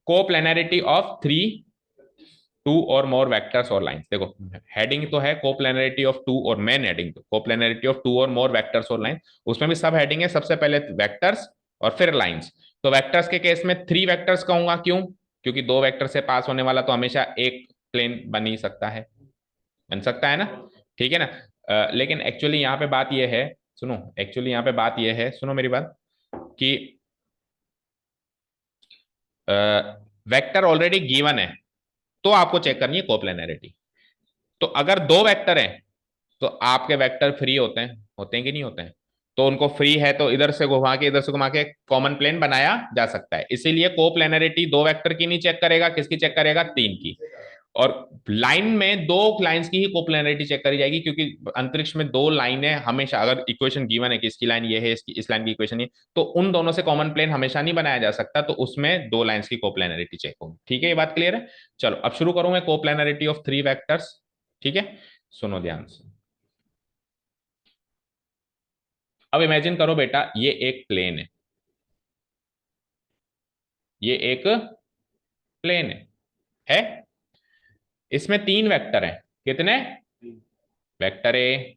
कोप्लेनरिटी ऑफ थ्री, टू और मोर वेक्टर्स और लाइंस। देखो हेडिंग तो है कोप्लेनरिटी ऑफ टू, और मेन हेडिंग तो कोप्लेनरिटी ऑफ टू और मोर वेक्टर्स और लाइंस, उसमें भी सब हेडिंग है, सबसे पहले वेक्टर्स और फिर लाइंस। तो वेक्टर्स के केस में थ्री वेक्टर्स कहूंगा, क्यों, क्योंकि दो वेक्टर से पास होने वाला तो हमेशा एक प्लेन बन ही सकता है, बन सकता है ना, ठीक है ना। लेकिन एक्चुअली यहाँ पे बात यह है, सुनो, एक्चुअली यहाँ पे बात यह है, सुनो मेरी बात, कि वेक्टर ऑलरेडी गिवन है, तो आपको चेक करनी है कोप्लेनरिटी। तो अगर दो वेक्टर हैं तो आपके वेक्टर फ्री होते हैं कि नहीं होते हैं, तो उनको फ्री है तो इधर से घुमा के इधर से घुमा के कॉमन प्लेन बनाया जा सकता है। इसीलिए कोप्लेनरिटी दो वेक्टर की नहीं चेक करेगा, किसकी चेक करेगा, तीन की। और लाइन में दो लाइंस की ही कोप्लेनरिटी चेक करी जाएगी, क्योंकि अंतरिक्ष में दो लाइनें हमेशा, अगर इक्वेशन गिवन है कि इसकी लाइन ये है, इसकी इस लाइन की इक्वेशन ये, तो उन दोनों से कॉमन प्लेन हमेशा नहीं बनाया जा सकता, तो उसमें दो लाइंस की कोप्लेनरिटी चेक होगी। ठीक है, ये बात क्लियर है। चलो अब शुरू करूं मैं कोप्लेनरिटी ऑफ थ्री वेक्टर्स। ठीक है, सुनो ध्यान से। अब इमेजिन करो बेटा, ये एक प्लेन ये एक प्लेन है इसमें तीन वेक्टर हैं, कितने, वेक्टर ए,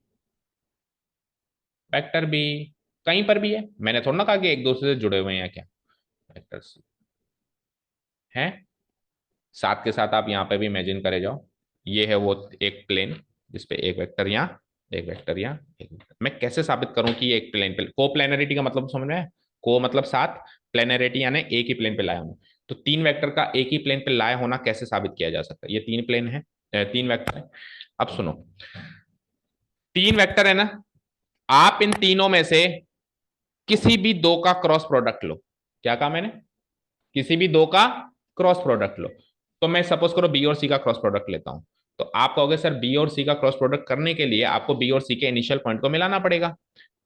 वेक्टर बी, कहीं पर भी है, मैंने थोड़ा ना कहा कि एक दूसरे से जुड़े हुए हैं क्या, वेक्टर सी है। साथ के साथ आप यहाँ पे भी इमेजिन करे जाओ, ये है वो एक प्लेन जिसपे एक वेक्टर यहाँ, एक वेक्टर यहाँ, एक वेक्टर। मैं कैसे साबित करूं कि ये एक प्लेन पे, को प्लेनरिटी का मतलब समझ में है, को मतलब साथ, प्लेनरिटी यानी एक ही प्लेन पे लाया होना। तो तीन वेक्टर का एक ही प्लेन पे लाया होना कैसे साबित किया जा सकता है, ये तीन प्लेन है, तीन वेक्टर है। अब सुनो, तीन वेक्टर है ना, आप इन तीनों में से किसी भी दो का क्रॉस प्रोडक्ट लो। क्या कहा मैंने, किसी भी दो का क्रॉस प्रोडक्ट लो। तो मैं सपोज करो बी और सी का क्रॉस प्रोडक्ट लेता हूं, तो आप कहोगे सर बी और सी का क्रॉस प्रोडक्ट करने के लिए आपको बी और सी के इनिशियल पॉइंट को मिलाना पड़ेगा।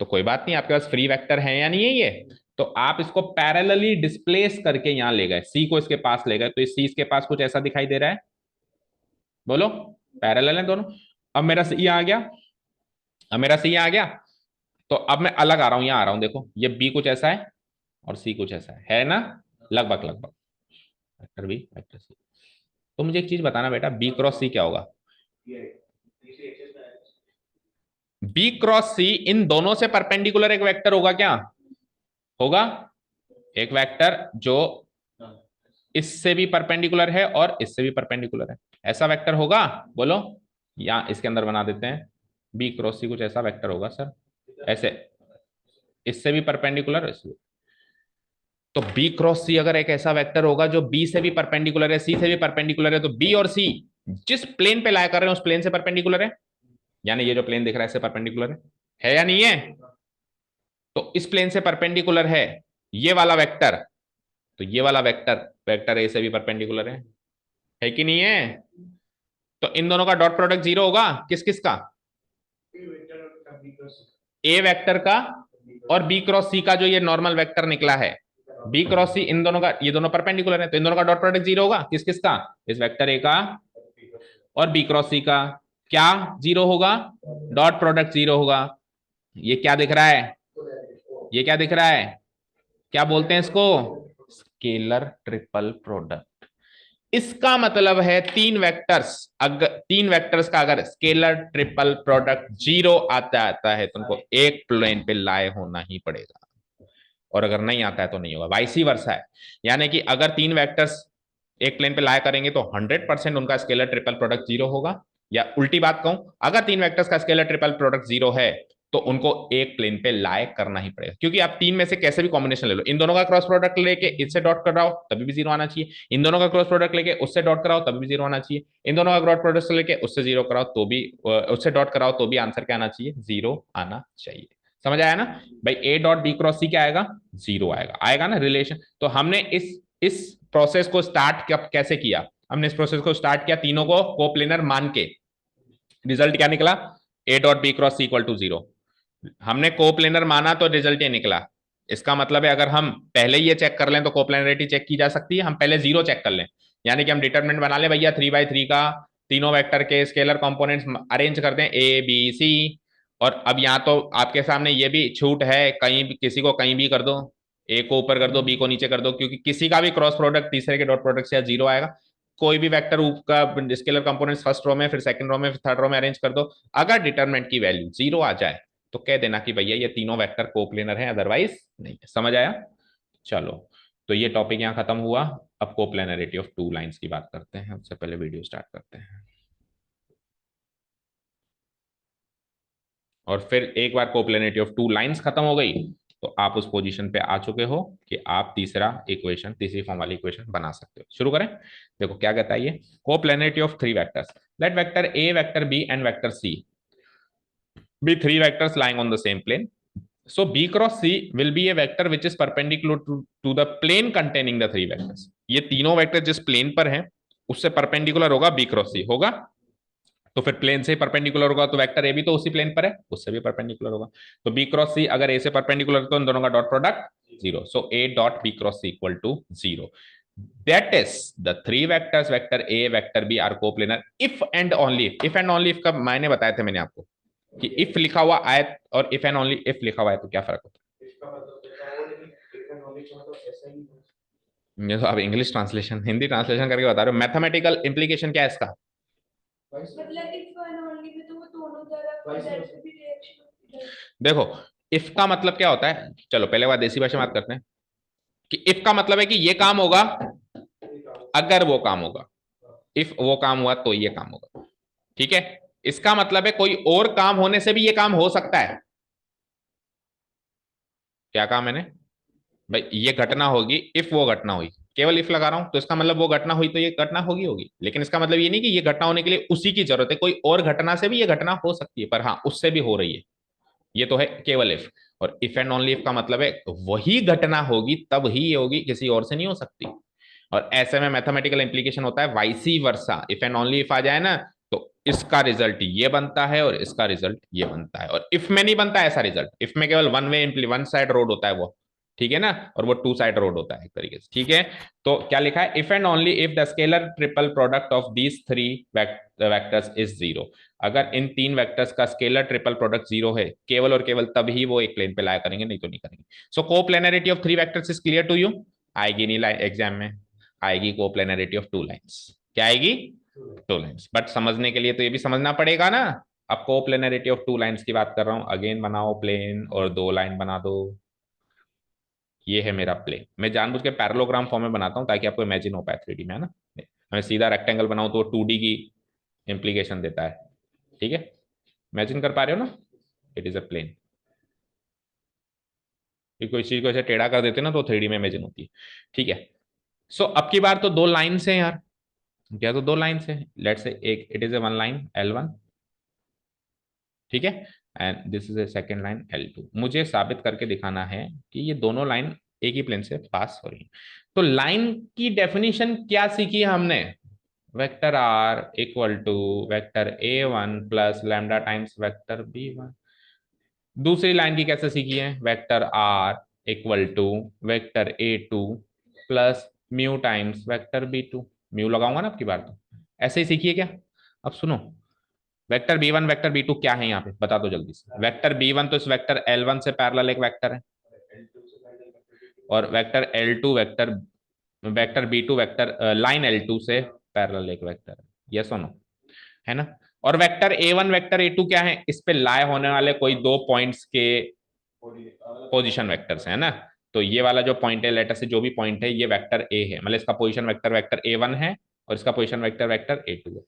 तो कोई बात नहीं, आपके पास फ्री वेक्टर है या नहीं है ये, तो आप इसको पैरेलली डिस्प्लेस करके यहां ले गए, सी को इसके पास ले गए, तो इस सी इसके पास कुछ ऐसा दिखाई दे रहा है, बोलो, पैरेलल है दोनों। अब मेरा सी आ गया, अब मेरा सी आ गया, तो अब मैं अलग आ रहा हूं, यहां आ रहा हूं, देखो ये बी कुछ ऐसा है और सी कुछ ऐसा है ना, लगभग लगभग, वेक्टर बी वेक्टर सी। तो मुझे एक चीज बताना बेटा, बी क्रॉस सी क्या होगा? बी क्रॉस सी इन दोनों से परपेंडिकुलर एक वेक्टर होगा क्या? होगा। एक वेक्टर जो इससे भी परपेंडिकुलर है और इससे भी परपेंडिकुलर है, ऐसा वेक्टर होगा, बोलो। या इसके अंदर बना देते हैं, बी क्रॉस सी कुछ ऐसा वेक्टर होगा सर, ऐसे, इससे भी परपेंडिकुलर, इससे भी। तो बी क्रॉस सी अगर एक ऐसा वेक्टर होगा जो बी से भी परपेंडिकुलर है, सी से भी परपेंडिकुलर है, तो बी और सी जिस प्लेन पे लाया कर रहे हैं उस प्लेन से परपेंडिकुलर है, यानी ये जो प्लेन दिख रहा है इससे परपेंडिकुलर है या नहीं है? तो इस प्लेन से परपेंडिकुलर ये वाला वेक्टर, तो ये वाला वेक्टर वेक्टर ए से भी परपेंडिकुलर है कि नहीं है? तो इन दोनों का डॉट प्रोडक्ट जीरो होगा, किस किस का? ए वेक्टर का और बी क्रॉस सी का, जो ये नॉर्मल वेक्टर निकला है बी क्रॉस सी, इन दोनों का, ये दोनों परपेंडिकुलर है, तो इन दोनों का डॉट प्रोडक्ट जीरो होगा, किस किस का? इस वेक्टर ए का और बी क्रॉस सी का। क्या जीरो होगा? डॉट प्रोडक्ट जीरो होगा। ये क्या दिख रहा है? ये क्या दिख रहा है? क्या बोलते हैं इसको? Scalar triple product. इसका मतलब है तीन वेक्टर्स का अगर स्केलर ट्रिपल प्रोडक्ट जीरो आता है तो उनको एक प्लेन पे लाए होना ही पड़ेगा, और अगर नहीं आता है तो नहीं होगा, वाइसी वर्सा है। यानी कि अगर तीन वेक्टर्स एक प्लेन पे लाया करेंगे तो 100% उनका स्केलर ट्रिपल प्रोडक्ट जीरो होगा। या उल्टी बात कहूं, अगर तीन वेक्टर्स का स्केलर ट्रिपल प्रोडक्ट जीरो है तो उनको एक प्लेन पे लाए करना ही पड़ेगा, क्योंकि आप तीन में से कैसे भी कॉम्बिनेशन ले लो, इन दोनों का क्रॉस प्रोडक्ट लेके इससे डॉट कर रहा हो तभी भी जीरो आना चाहिए, इन दोनों का क्रॉस प्रोडक्ट लेके उससे डॉट कराओ तभी भी जीरो आना चाहिए, इन दोनों का क्रॉस प्रोडक्ट लेके उससे जीरो कराओ तो भी, उससे डॉट कराओ तो भी आंसर क्या आना चाहिए? जीरो आना चाहिए। समझ आया ना भाई? ए डॉट बी क्रॉस सी क्या आएगा? जीरो आएगा, आएगा ना रिलेशन। तो हमने इस प्रोसेस को स्टार्ट कैसे किया? हमने इस प्रोसेस को स्टार्ट किया तीनों को कोप्लेनर मान के। रिजल्ट क्या निकला? A dot B cross c equal to zero. हमने कोप्लेनर माना तो रिजल्ट ये निकला। इसका मतलब है अगर हम पहले ये चेक कर लें तो कोप्लेनरिटी चेक की जा सकती है, हम पहले जीरो चेक कर लें, यानी कि हम डिटरमिनेंट बना लें भैया 3/3 का, तीनों वेक्टर के स्केलर कंपोनेंट्स अरेंज कर दें ए बी सी। और अब यहाँ तो आपके सामने ये भी छूट है, कहीं भी किसी को कहीं भी कर दो, ए को ऊपर कर दो बी को नीचे कर दो, क्योंकि किसी का भी क्रॉस प्रोडक्ट तीसरे के डॉट प्रोडक्ट से जीरो आएगा। कोई भी वेक्टर का स्केलर कंपोनेंट फर्स्ट रो में, फिर सेकंड रो में, फिर थर्ड रो में अरेंज कर दो। अगर डिटरमिनेंट की वैल्यू जीरो आ जाए तो कह देना कि भैया ये तीनों वेक्टर कोप्लेनर हैं, अदरवाइज नहीं है। समझ आया? चलो, तो ये टॉपिक यहाँ खत्म हुआ। अब कोप्लेनरिटी ऑफ टू लाइंस की बात करते हैं, उससे पहले वीडियो स्टार्ट करते हैं। और फिर एक बार कोप्लेनरिटी ऑफ टू लाइंस खत्म हो गई तो आप उस पोजीशन पे आ चुके हो कि आप तीसरा इक्वेशन, तीसरी फॉर्म वाली इक्वेशन बना सकते हो। शुरू करें। देखो क्या कहता है ये, coplanarity of three vectors, let vector A, vector b and vector c be three vectors lying on the same plane. So B cross C will be a vector which is perpendicular to the plane containing the three vectors. ये तीनों vector जिस plane पर हैं उससे perpendicular होगा B cross C होगा। तो फिर प्लेन से परपेंडिकुलर होगा तो वेक्टर ए भी तो उसी प्लेन पर है, उससे भी परपेंडिकुलर होगा। तो बी क्रॉस सी अगर ए से परपेंडिकुलर तो इन दोनों का dot product zero, so a dot B cross c equal to zero. That is the three vectors vector A vector b are coplanar if and only if. If and only if का मायने बताए थे मैंने आपको कि if लिखा हुआ आए और इफ एंड ओनली इफ लिखा हुआ है तो क्या फर्क होता है? ये तो आप इंग्लिश ट्रांसलेशन, हिंदी ट्रांसलेशन करके बता रहे हो, मैथमेटिकल इंप्लीकेशन क्या है इसका? देखो, इफ का मतलब क्या होता है, चलो पहले बात देसी भाषा में बात करते हैं कि इफ का मतलब है कि ये काम होगा अगर वो काम होगा, इफ वो काम हुआ तो ये काम होगा। ठीक है, इसका मतलब है कोई और काम होने से भी ये काम हो सकता है। क्या काम मैंने भाई, ये घटना होगी इफ वो घटना हुई, केवल इफ लगा रहा हूं तो इसका मतलब वो घटना हुई तो ये घटना होगी होगी, लेकिन इसका मतलब ये नहीं कि ये घटना होने के लिए उसी की जरूरत है, कोई और घटना से भी ये घटना हो सकती है, पर हाँ उससे भी हो रही है। ये तो है केवल इफ। और इफ एंड ओनली इफ का मतलब है वही घटना होगी तब ही ये होगी, किसी और से नहीं हो सकती। और ऐसे में मैथमेटिकल इंप्लीकेशन होता है वाइसी वर्सा, इफ एंड ओनली इफ आ जाए ना तो इसका रिजल्ट ये बनता है और इसका रिजल्ट ये बनता है, और इफ में नहीं बनता ऐसा रिजल्ट। इफ में केवल one way one side road होता है वो, ठीक है ना, और वो टू साइड रोड होता है एक तरीके से, ठीक है। तो क्या लिखा है, if and only if the scalar triple product of these three vectors is zero, अगर इन तीन वेक्टर्स का स्केलर ट्रिपल प्रोडक्ट जीरो है, केवल और केवल तभी वो एक प्लेन पे लाया करेंगे, नहीं तो नहीं करेंगे। So coplanarity of three vectors is clear to you, आएगी नहीं एग्जाम में, आएगी कोप्लेनरिटी ऑफ टू लाइंस, क्या आएगी, टू लाइंस। बट समझने के लिए तो ये भी समझना पड़ेगा ना, अब कोप्लेनरिटी ऑफ टू लाइंस की बात कर रहा हूं, अगेन बनाओ प्लेन और दो लाइन बना दो, ये है मेरा प्लेन। मैं जानबूझ के पैरेललोग्राम फॉर्म में बनाता हूँ ताकि आपको इमेजिन हो पाए 3D में, है ना। मैं सीधा रेक्टेंगल बनाऊं तो 2D की इंप्लीकेशन देता है, ठीक है, इमेजिन कर पा रहे हो ना, इट इज अ प्लेन। कोई चीज को ऐसे टेढ़ा कर देते ना तो 3D में इमेजिन होती है, ठीक है। सो अब की बार तो दो लाइन से यार, क्या तो दो लाइन से, लेट से एक it is a one line L1, ठीक है, and this is A second line L2। मुझे साबित करके दिखाना है कि ये दोनों लाइन एक ही प्लेन से पास हो रही है। तो लाइन की डेफिनेशन क्या सीखी हमने, vector r equal to vector A1 plus lambda times vector B1। दूसरी लाइन की कैसे सीखी है, vector r equal to vector A2 plus mu times vector B2। Mu लगाऊंगा ना आपकी बार, तो ऐसे ही सीखिए क्या। अब सुनो, वेक्टर B1 वेक्टर B2 क्या है यहाँ पे बता दो जल्दी से। वेक्टर B1 तो इस वेक्टर L1 से पैरेलल एक वेक्टर है, और vector L2 vector vector B2 vector line L2 से पैरेलल एक वेक्टर है, यस और नो, है ना। और वेक्टर A1 वेक्टर A2 क्या है, इस पे लाए होने वाले कोई दो पॉइंट्स के पोजीशन वेक्टर्स है ना। तो ये वाला जो पॉइंट है, लेटर से जो भी पॉइंट है, ये वेक्टर ए है, मतलब इसका पोजीशन वेक्टर वेक्टर A1 है, और इसका पोजीशन वेक्टर वेक्टर A2 है।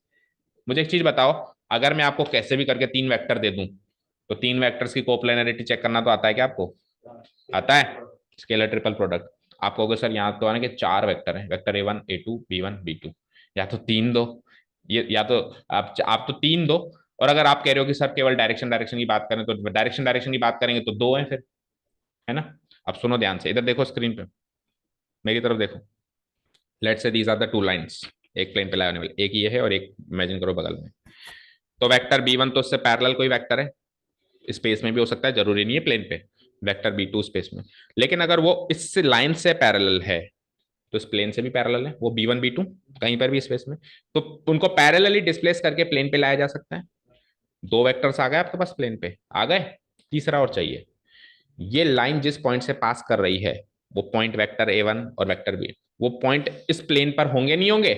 मुझे एक चीज बताओ, अगर मैं आपको कैसे भी करके तीन वेक्टर दे दूं, तो तीन वेक्टर्स की कोप्लेनरिटी चेक करना तो आता है क्या आपको, आता है, स्केलर ट्रिपल प्रोडक्ट। आप कहोगे सर यहाँ तो आने के चार वेक्टर हैं, vector A1 A2 B1 B2, या तो तीन दो, ये या तो आप तो तीन दो, और अगर आप कह रहे हो कि सर केवल डायरेक्शन डायरेक्शन की बात करें, तो डायरेक्शन डायरेक्शन की बात करेंगे तो दो हैं फिर, है ना। अब सुनो ध्यान से, इधर देखो स्क्रीन पे, मेरी तरफ देखो, let's say these are the two lines, एक प्लेन पे लाने वाले, एक ये है और एक इमेजिन करो बगल में। तो वेक्टर B1 तो उससे पैरेलल कोई वेक्टर है, स्पेस में भी हो सकता है, जरूरी नहीं है प्लेन पे, वेक्टर B2 स्पेस में। लेकिन अगर वो इस लाइन से पैरेलल है, तो इस प्लेन से भी पैरेलल है, वो B1 B2 कहीं पर भी स्पेस में, तो उनको पैरेलली डिस्प्लेस करके प्लेन पे लाया जा सकता है। दो वेक्टर्स आ गए आपके पास प्लेन पे, आ गए, तीसरा और चाहिए। ये लाइन जिस पॉइंट से पास कर रही है, वो पॉइंट वेक्टर A1 और वेक्टर B, वो पॉइंट इस प्लेन पर होंगे नहीं होंगे,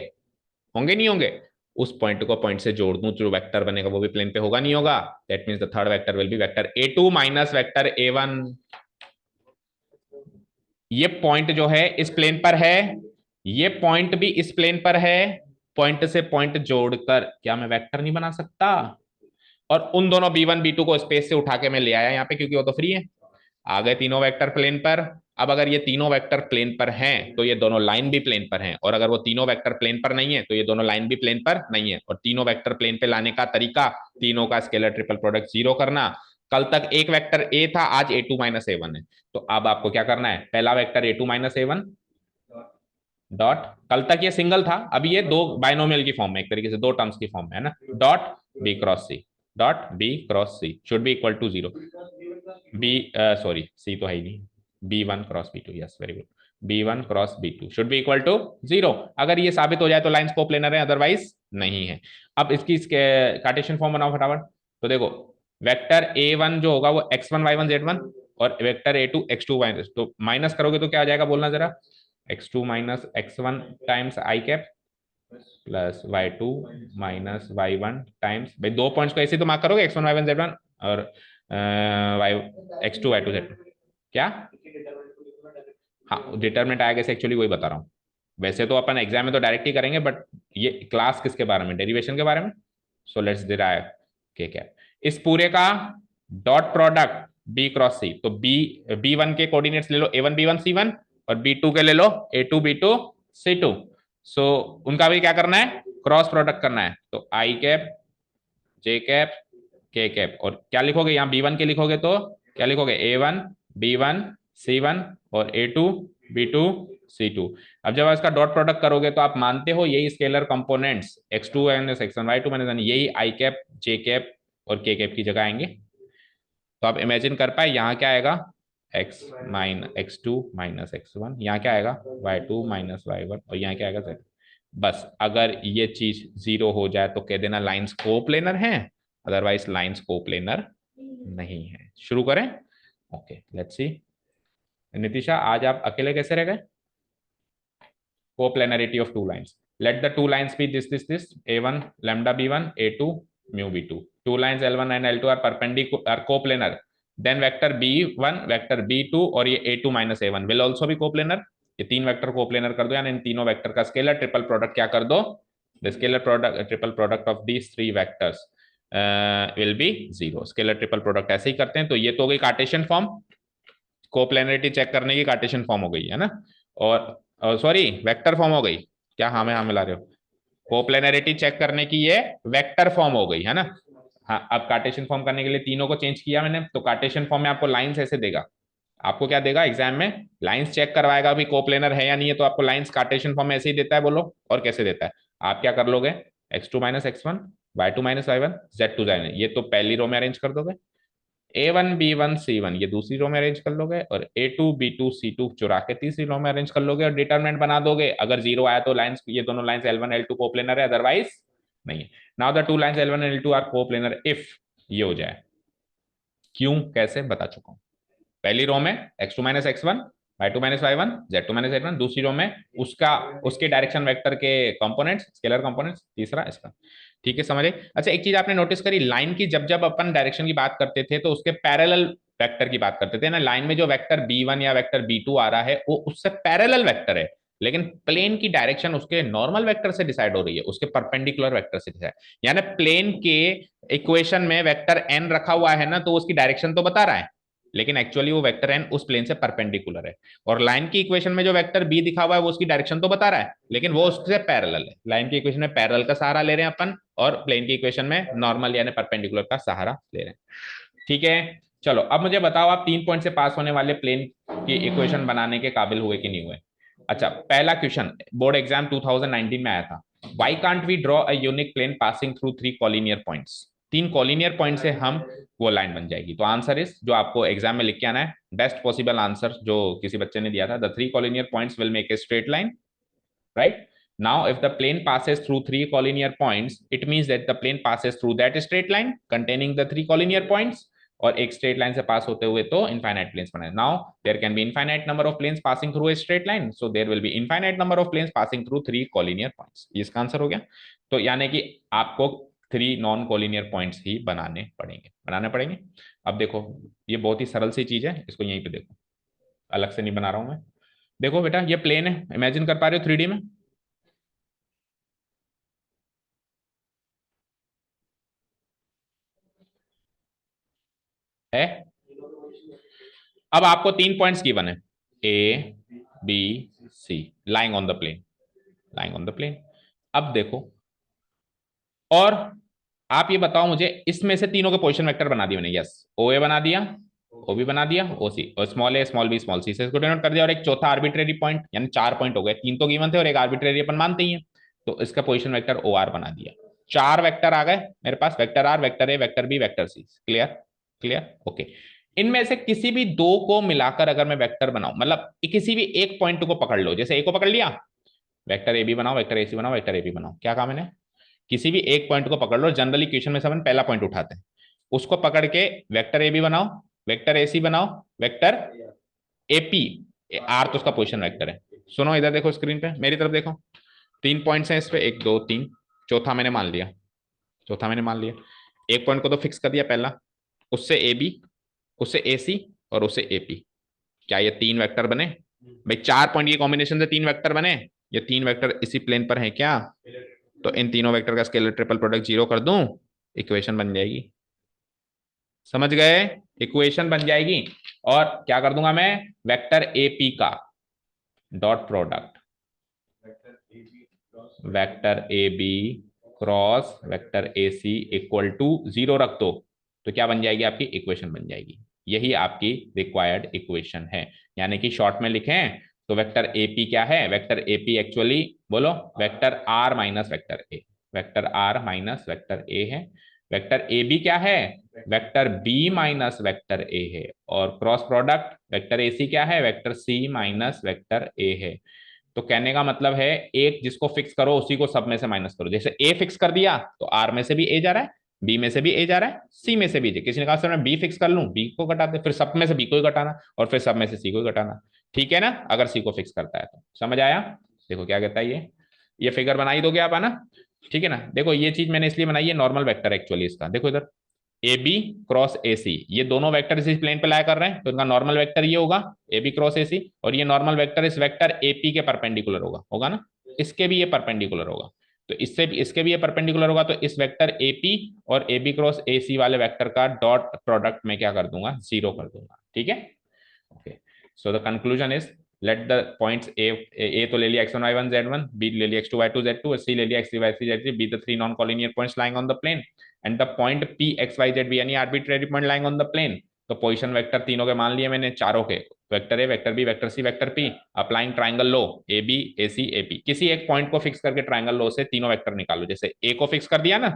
होंगे नहीं होंगे। उस पॉइंट को पॉइंट से जोड़ दूं, जो वेक्टर बनेगा वो भी प्लेन पे होगा नहीं होगा, that means the third vector will be vector A2 minus vector A1। ये पॉइंट जो है इस प्लेन पर है, ये पॉइंट भी इस प्लेन पर है, पॉइंट से पॉइंट जोड़कर क्या मैं वेक्टर नहीं बना सकता। और उन दोनों B1 B2 को स्पेस से उठा के मैं ले आया यहाँ पे, क्योंकि वो तो फ्री है, आ गए तीनों वेक्टर प्लेन पर। अब अगर ये तीनों वेक्टर प्लेन पर हैं, तो ये दोनों लाइन भी प्लेन पर हैं, और अगर वो तीनों वेक्टर प्लेन पर नहीं है, तो ये दोनों लाइन भी प्लेन पर नहीं है। और तीनों वेक्टर प्लेन पे लाने का तरीका, तीनों का स्केलर ट्रिपल प्रोडक्ट जीरो करना। कल तक एक वेक्टर ए था, आज A2 माइनस A1 है, तो अब आपको क्या करना है, पहला vector A2 minus A1 dot, कल तक ये सिंगल था, अभी ये दो बाइनोमियल की फॉर्म में, एक तरीके से दो टर्म्स की फॉर्म में, है ना, dot B cross C, dot B cross C should be equal to zero. B sorry c तो है ही नहीं, B1 cross B2, yes very good, B1 cross B2 should be equal to zero. अगर ये साबित हो जाए तो लाइंस कोप्लेनर है, अदरवाइज नहीं है। अब इसकी कार्टेशियन फॉर्म बनाओ फटाफट। तो देखो, वेक्टर A1 जो होगा वो x1 y1 z1, और वेक्टर A2 x2 y, तो माइनस करोगे तो क्या आ जाएगा बोलना जरा, x2 minus x1 times I cap plus y2 minus y1 times, भाई दो पॉइंट्स को ऐसे तो मार्क करोगे x1 y1 z1, और y x2 y2 z2, क्या, हाँ डिटर्मिनेंट आएगा, से एक्चुअली वही बता रहा हूँ। वैसे तो अपन एग्जाम में तो डायरेक्ट ही करेंगे, बट ये क्लास किसके बारे में, डेरिवेशन के बारे में। सो लेट्स डिराइव के क्या, इस पूरे का dot product B cross C, तो B1 के कोऑर्डिनेट्स ले लो A1 B1 C1, और B2 के ले लो A2 B2 C2। सो उनका भी क्या करना है, क्रॉस प्रोडक्ट करना है, तो आई cap j cap k cap, और क्या लिखोगे यहाँ B1 के लिखोगे तो क्या लिखोगे, A1 B1 C1 और A2 B2 C2। अब जब इसका डॉट प्रोडक्ट करोगे तो आप मानते हो यही scalar components x2 minus x1 y2 minus यही आई कैप जे कैप और के कैप की जगह आएंगे। तो आप इमेजिन कर पाए यहाँ क्या आएगा, एक्स माइनस x2 - x1, यहाँ क्या आएगा y2 - y1, और यहाँ क्या आएगा z। बस अगर ये चीज 0 हो जाए तो कह देना लाइंस कोप्लेनर है, अदरवाइज लाइंस कोप्लेनर नहीं है। शुरू करें। Okay let's see. नितिशा आज आप अकेले कैसे रह गए? coplanarity of two lines. Let the two lines be this a1 lambda b1 a2 mu b2. Two lines l1 and l2 are perpendicular, are coplanar. Then vector b1 vector b2 और ये a2 minus a1 will also be coplanar. ये तीन vector coplanar कर दो, यानी इन तीनों vector का scalar triple product क्या कर दो, the scalar product triple product of these three vectors will be 0। Scalar triple product ऐसे ही करते हैं। तो ये तो हो गई कार्टेशियन फॉर्म, कोप्लेनरिटी चेक करने की कार्टेशियन फॉर्म हो गई है ना। और सॉरी वेक्टर फॉर्म हो गई क्या, हाँ में हाँ मिला रहे हो, कोप्लेनरिटी चेक करने की ये वेक्टर फॉर्म हो गई है ना। हाँ अब कार्टेशियन फॉर्म करने के लिए तीनों को चेंज किया मैंने, तो कार्टेशियन फॉर्म में आपको लाइंस ऐसे देगा, आपको क्या देगा एग्जाम में, लाइंस चेक करवाएगा भी कोप्लेनर है या नहीं है, तो आपको लाइंस कार्टेशियन फॉर्म में ऐसे ही देता है। बोलो और कैसे देता है, आप क्या कर लोगे, x2 - x1 y2 - y1 z2 जाए, ये तो पहली रो में अरेंज कर दोगे, a1 b1 c1 ये दूसरी रो में अरेंज कर लोगे, और a2 b2 c2 चुरा के तीसरी रो में अरेंज कर लोगे, और डिटरमिनेंट बना दोगे। अगर 0 आया तो लाइंस, ये दोनों लाइंस l1 l2 कोप्लेनर है, अदरवाइज नहीं है। Now the two lines l1 and l2 are coplanar if ये हो जाए। क्यों कैसे बता चुका हूं। पहली रो में x2 - x1 y2 - y1 z2 - z1, दूसरी रो में उसका उसके डायरेक्शन वेक्टर के कंपोनेंट्स स्केलर कंपोनेंट्स, तीसरा इसका। ठीक है समझे। अच्छा एक चीज आपने नोटिस करी, लाइन की जब जब अपन डायरेक्शन की बात करते थे तो उसके पैरेलल वेक्टर की बात करते थे ना। लाइन में जो वेक्टर b1 या वेक्टर b2 आ रहा है वो उससे पैरेलल वेक्टर है, लेकिन प्लेन की डायरेक्शन उसके नॉर्मल वेक्टर से डिसाइड हो रही है, उसके परपेंडिकुलर वेक्टर से डिसाइड। यानी प्लेन के इक्वेशन में वेक्टर n रखा हुआ है ना, तो उसकी डायरेक्शन तो बता रहा है, लेकिन एक्चुअली वो वेक्टर एन उस प्लेन से परपेंडिकुलर है। और लाइन की इक्वेशन में जो वेक्टर बी दिखा हुआ है वो उसकी डायरेक्शन तो बता रहा है, लेकिन वो उससे पैरेलल है। लाइन की इक्वेशन में पैरेलल का सहारा ले रहे हैं अपन, और प्लेन की इक्वेशन में नॉर्मल यानी परपेंडिकुलर का सहारा ले रहे हैं। ठीक है चलो अब मुझे बताओ, आप 3 पॉइंट से पास होने वाले प्लेन की इक्वेशन बनाने के काबिल हुए कि नहीं हुए। अच्छा पहला क्वेश्चन बोर्ड एग्जाम 2019 में आया था, why can't we draw a unique plane passing through 3 collinear points. 3 collinear point से हम वो लाइन बन जाएगी। तो आंसर इज, जो आपको एग्जाम में लिख के आना है, बेस्ट पॉसिबल आंसर जो किसी बच्चे ने दिया था, the 3 collinear points will make a straight line, right. Now if the plane passes through 3 collinear points, it means that the plane passes through that straight line containing the 3 collinear points, और एक straight line से पास होते हुए तो infinite planes बने। Now there can be infinite number of planes passing through a straight line, so there will be infinite number of planes passing through 3 collinear points. ये इसका answer हो गया। तो यानी कि आपको 3 नॉन कॉलिनियर पॉइंट्स ही बनाने पड़ेंगे। अब देखो ये बहुत ही सरल सी चीज है, इसको यहीं पे देखो, अलग से नहीं बना रहा हूं मैं। देखो बेटा ये प्लेन है, इमेजिन कर पा रहे हो 3D में, है। अब आपको 3 पॉइंट्स गिवन है, a b c, lying on the plane, lying on the plane. अब देखो, और आप ये बताओ मुझे, इसमें से तीनों के पोजीशन वेक्टर बना दिए मैंने, यस, ओ ए बना दिया, ओ बी बना दिया, ओ सी, और स्मॉल ए स्मॉल बी स्मॉल सी से इसको डिनोट कर दिया, और एक चौथा आर्बिट्रेरी पॉइंट, यानी 4 पॉइंट हो गए, 3 तो गिवन थे और एक आर्बिट्रेरी अपन मानते ही है, तो इसका पोजीशन वेक्टर ओ आर बना दिया। 4 वेक्टर आ गए मेरे पास, वेक्टर आर, वेक्टर ए, vector B, vector C. Clear, clear, okay. इनमें से किसी भी दो को मिलाकर अगर मैं वेक्टर बनाऊं, मतलब किसी भी एक पॉइंट को पकड़ लो, जैसे ए को पकड़ लिया, वेक्टर ए बी बनाओ, वेक्टर ए सी बनाओ, वेक्टर ए बी बनाओ, क्या कहा मैंने, किसी भी एक पॉइंट को पकड़ लो। जनरली क्वेश्चन में से अपन पहला पॉइंट उठाते हैं, उसको पकड़ के वेक्टर ए बी बनाओ, वेक्टर ए सी बनाओ, वेक्टर ए पी, आर तो उसका पोजिशन वेक्टर है। सुनो इधर देखो, स्क्रीन पे मेरी तरफ देखो, 3 पॉइंट्स हैं इस पे, 1 2 3, चौथा मैंने मान लिया, चौथा मैंने मान लिया। एक पॉइंट को तो फिक्स कर दिया पहला, उससे ए बी, उससे ए सी, और उससे ए पी। क्या ये 3 वेक्टर बने भाई? 4 पॉइंट की कॉम्बिनेशन से 3 वेक्टर बने, ये 3 वेक्टर इसी प्लेन पर है क्या? तो इन तीनों वेक्टर का स्केलर ट्रिपल प्रोडक्ट 0 कर दूं, इक्वेशन बन जाएगी। समझ गए, इक्वेशन बन जाएगी। और क्या कर दूंगा मैं, वेक्टर ए पी का dot product vector A b cross vector a c equal to 0 रख दो, तो क्या बन जाएगी, आपकी इक्वेशन बन जाएगी। यही आपकी रिक्वायर्ड इक्वेशन है। यानी कि शॉर्ट में लिखें तो वेक्टर ए पी क्या है, वेक्टर ए पी एक्चुअली बोलो vector are minus vector A, vector are minus vector a है। वेक्टर ए बी क्या है, vector b minus vector a है, और cross product vector a c क्या है, vector c minus vector a है। तो कहने का मतलब है एक जिसको फिक्स करो उसी को सब में से माइनस करो। जैसे ए फिक्स कर दिया तो आर में से भी ए जा रहा है, बी में से भी ए जा रहा है, सी में से भी जे। किसी ने कहा सर मैं बी फिक्स कर लूं, बी को घटाते, फिर सब में से बी को ही घटाना और फिर सब में से सी को ही घटाना। ठीक है ना, अगर सी को फिक्स करता है तो समझ आया। देखो क्या कहता है ये फिगर बना ही दोगे आप, है ना। ठीक है ना, देखो ये चीज मैंने इसलिए बनाई है, नॉर्मल वेक्टर एक्चुअली इसका, देखो इधर ए बी क्रॉस ए सी, ये दोनों वेक्टर इस प्लेन पे लाया कर रहे हैं, तो इनका नॉर्मल वेक्टर ये होगा ए बी क्रॉस ए सी, और ये नॉर्मल वेक्टर इस वेक्टर ए पी के परपेंडिकुलर होगा, होगा ना, इसके भी ये परपेंडिकुलर होगा, तो इससे भी इसके भी ये परपेंडिकुलर होगा, तो इस वेक्टर ए पी और ए बी क्रॉस ए सी वाले वेक्टर का डॉट प्रोडक्ट में क्या कर दूंगा, जीरो कर दूंगा। ठीक है, okay. So the conclusion is let the points A तो ले लिया x1 y1 z1, b ले लिया x2 y2 z2, और c ले लिया x3 y3 z3, b the three non-collinear points lying on the plane, and the point p x y z be any arbitrary point lying on the plane। तो position vector तीनों के मान लिए मैंने, चारों के, vector A, vector B, vector c, vector p. Applying triangle law a B A C A p, किसी एक पॉइंट को फिक्स करके ट्राइंगल लो से तीनों वेक्टर निकालो। जैसे ए को फिक्स कर दिया ना,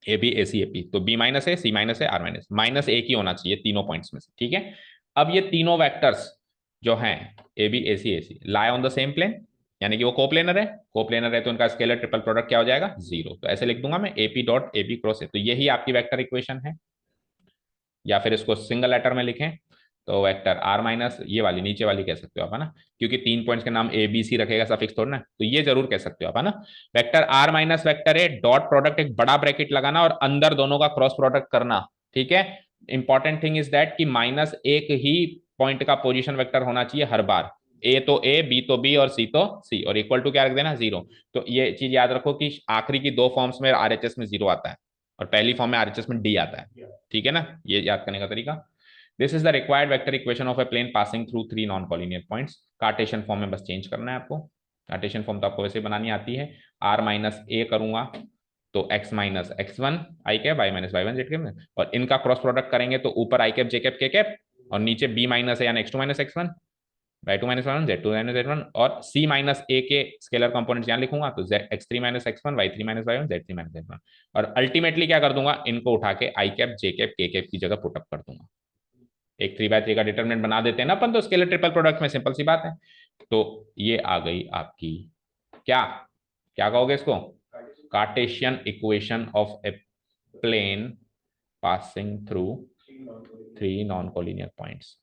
A B A C A P, तो B minus A, C minus A, R minus minus एक ही होना चाहिए तीनों पॉइंट्स में से। ठीक है, अब ये तीनों वेक्टर्स जो हैं a B A c lie on the same plane, यानी कि वो कोप्लेनर है, कोप्लेनर है तो उनका स्केलर ट्रिपल प्रोडक्ट क्या हो जाएगा, जीरो। तो ऐसे लिख दूंगा मैं a p dot a b cross a, तो यही आपकी वेक्टर इक्वेशन है। या फिर इसको सिंगल लेटर में लिखें तो वेक्टर आर माइनस, ये वाली नीचे वाली कह सकते हो आप, है ना, क्योंकि तीन पॉइंट्स के नाम ए बी सी रखेगा सफिक्स थोड़ा ना, तो ये जरूर कह सकते हो आप, है ना। Vector are minus vector a dot product, एक बड़ा ब्रैकेट लगाना और अंदर दोनों का क्रॉस प्रोडक्ट करना। ठीक है, इंपॉर्टेंट थिंग इज दैट कि माइनस एक ही पॉइंट का पोजीशन वेक्टर होना चाहिए हर बार, ए तो ए, बी तो बी और सी तो सी, और इक्वल टू क्या रख देना, जीरो। तो ये चीज याद रखो कि आखिरी की दो फॉर्म्स में आरएचएस में जीरो आता है और पहली फॉर्म में आरएचएस में डी आता है। ठीक है ना, ये याद करने का तरीका। This is the required vector equation of a plane passing through three non collinear points. Cartesian form में बस चेंज करना है आपको, कार्टेशियन फॉर्म तो आपको वैसे बनानी आती है। आर माइनस ए करूंगा तो x माइनस एक्स वन आई cap, y minus Y one z cap, और इनका क्रॉस प्रोडक्ट करेंगे तो ऊपर i cap j cap k cap, और नीचे b माइनस है यानी x2 minus x one, y two minus Y one, z two minus Z one, और c माइनस a के स्केलर कंपोनेंट्स यहाँ लिखूंगा तो x3 minus x one, y three minus Y one, z three minus Z one, और ultimately क्या कर दूंगा, इनको उठा के आई cap j cap k cap की जगह पुटअप कर दूंगा। एक 3x3 का डिटरमिनेंट बना देते हैं ना अपन, तो स्केलर ट्रिपल प्रोडक्ट में सिंपल सी बात है। तो ये आ गई आपकी, क्या क्या कहोगे इसको, Cartesian equation of a plane passing through three non collinear points.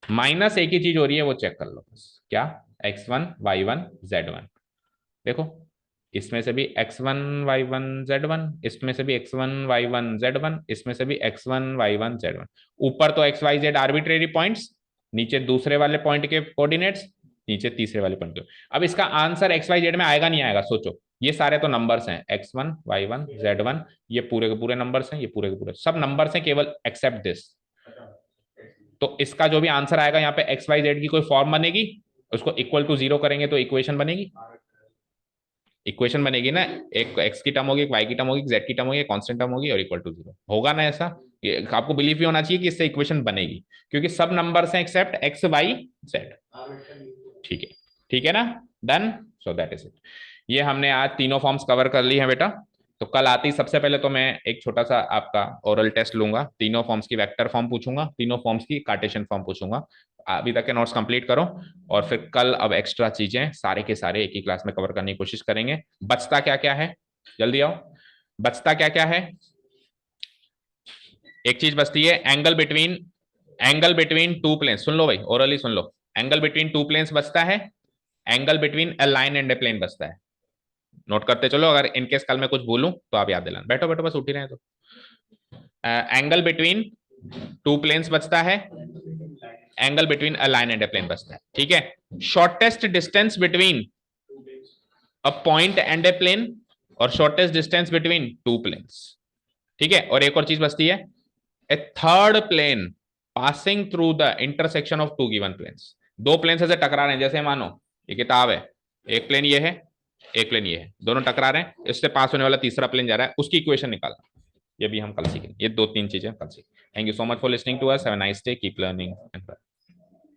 Minus एक ही चीज हो रही है वो चेक कर लो बस, क्या, x1 y1 z1। देखो इसमें से भी x1 y1 z1, इसमें से भी x1 y1 z1, इसमें से भी x1 y1 z1। ऊपर तो x y z arbitrary points, नीचे दूसरे वाले पॉइंट के कोऑर्डिनेट्स, नीचे तीसरे वाले पॉइंट के। अब इसका आंसर x y z में आएगा नहीं आएगा, सोचो। ये सारे तो नंबर्स हैं, x1 y1 z1, ये पूरे के पूरे नंबर्स हैं, ये पूरे के पूरे सब नंबर्स हैं केवल एक्सेप्ट दिस। तो इसका जो भी आंसर आएगा यहाँ पे एक्स वाई जेड की कोई फॉर्म बनेगी, उसको इक्वल टू जीरो करेंगे तो इक्वेशन बनेगी, इक्वेशन बनेगी ना, एक एक्स की टर्म होगी, एक वाई की टर्म होगी, एक जेड की टर्म होगी, कांस्टेंट टर्म होगी और इक्वल टू जीरो होगा ना ऐसा। ये आपको बिलीव भी होना चाहिए कि इससे इक्वेशन बनेगी, क्योंकि सब नंबर्स हैं एक्सेप्ट एक्स वाई जेड। ठीक है, ठीक है ना, done. So that is it. ये हमने आज तीनों फॉर्म्स कवर कर ली हैं बेटा। तो कल आती सबसे पहले तो मैं एक छोटा सा आपका ओरल टेस्ट लूंगा, तीनों फॉर्म्स की वेक्टर फॉर्म पूछूंगा, तीनों फॉर्म्स की कार्टेशियन फॉर्म पूछूंगा। अभी तक के नोट्स कंप्लीट करो, और फिर कल अब एक्स्ट्रा चीजें सारे के सारे एक ही क्लास में कवर करने की कोशिश करेंगे। बचता क्या क्या है, जल्दी आओ, बचता क्या क्या है। एक चीज बचती है, एंगल बिटवीन टू प्लेन्स। सुन लो भाई, ओरली सुन लो, एंगल बिटवीन टू प्लेन्स बचता है, angle between a line and a plane बचता है। नोट करते चलो, अगर इनकेस कल मैं कुछ बोलूं तो आप याद दिलाना। बैठो बैठो, बस उठ ही रहे हैं तो। एंगल बिटवीन टू प्लेन्स बचता है, angle between a line and a plane बचता है। ठीक है, shortest distance between a point and a plane, और shortest distance between two planes. ठीक है, और एक और चीज बचती है, a third plane passing through the intersection of two given planes. दो प्लेन से टकरा रहे हैं, जैसे मानो ये किताब है, एक प्लेन ये है, एक प्लेन ये है, दोनों टकरा रहे हैं, इससे पास होने वाला तीसरा प्लेन जा रहा है, उसकी इक्वेशन निकालना। ये भी हम कल सीखेंगे, ये दो तीन चीजें कल सीखेंगे। Thank you so much for listening to us, have a nice day, keep learning and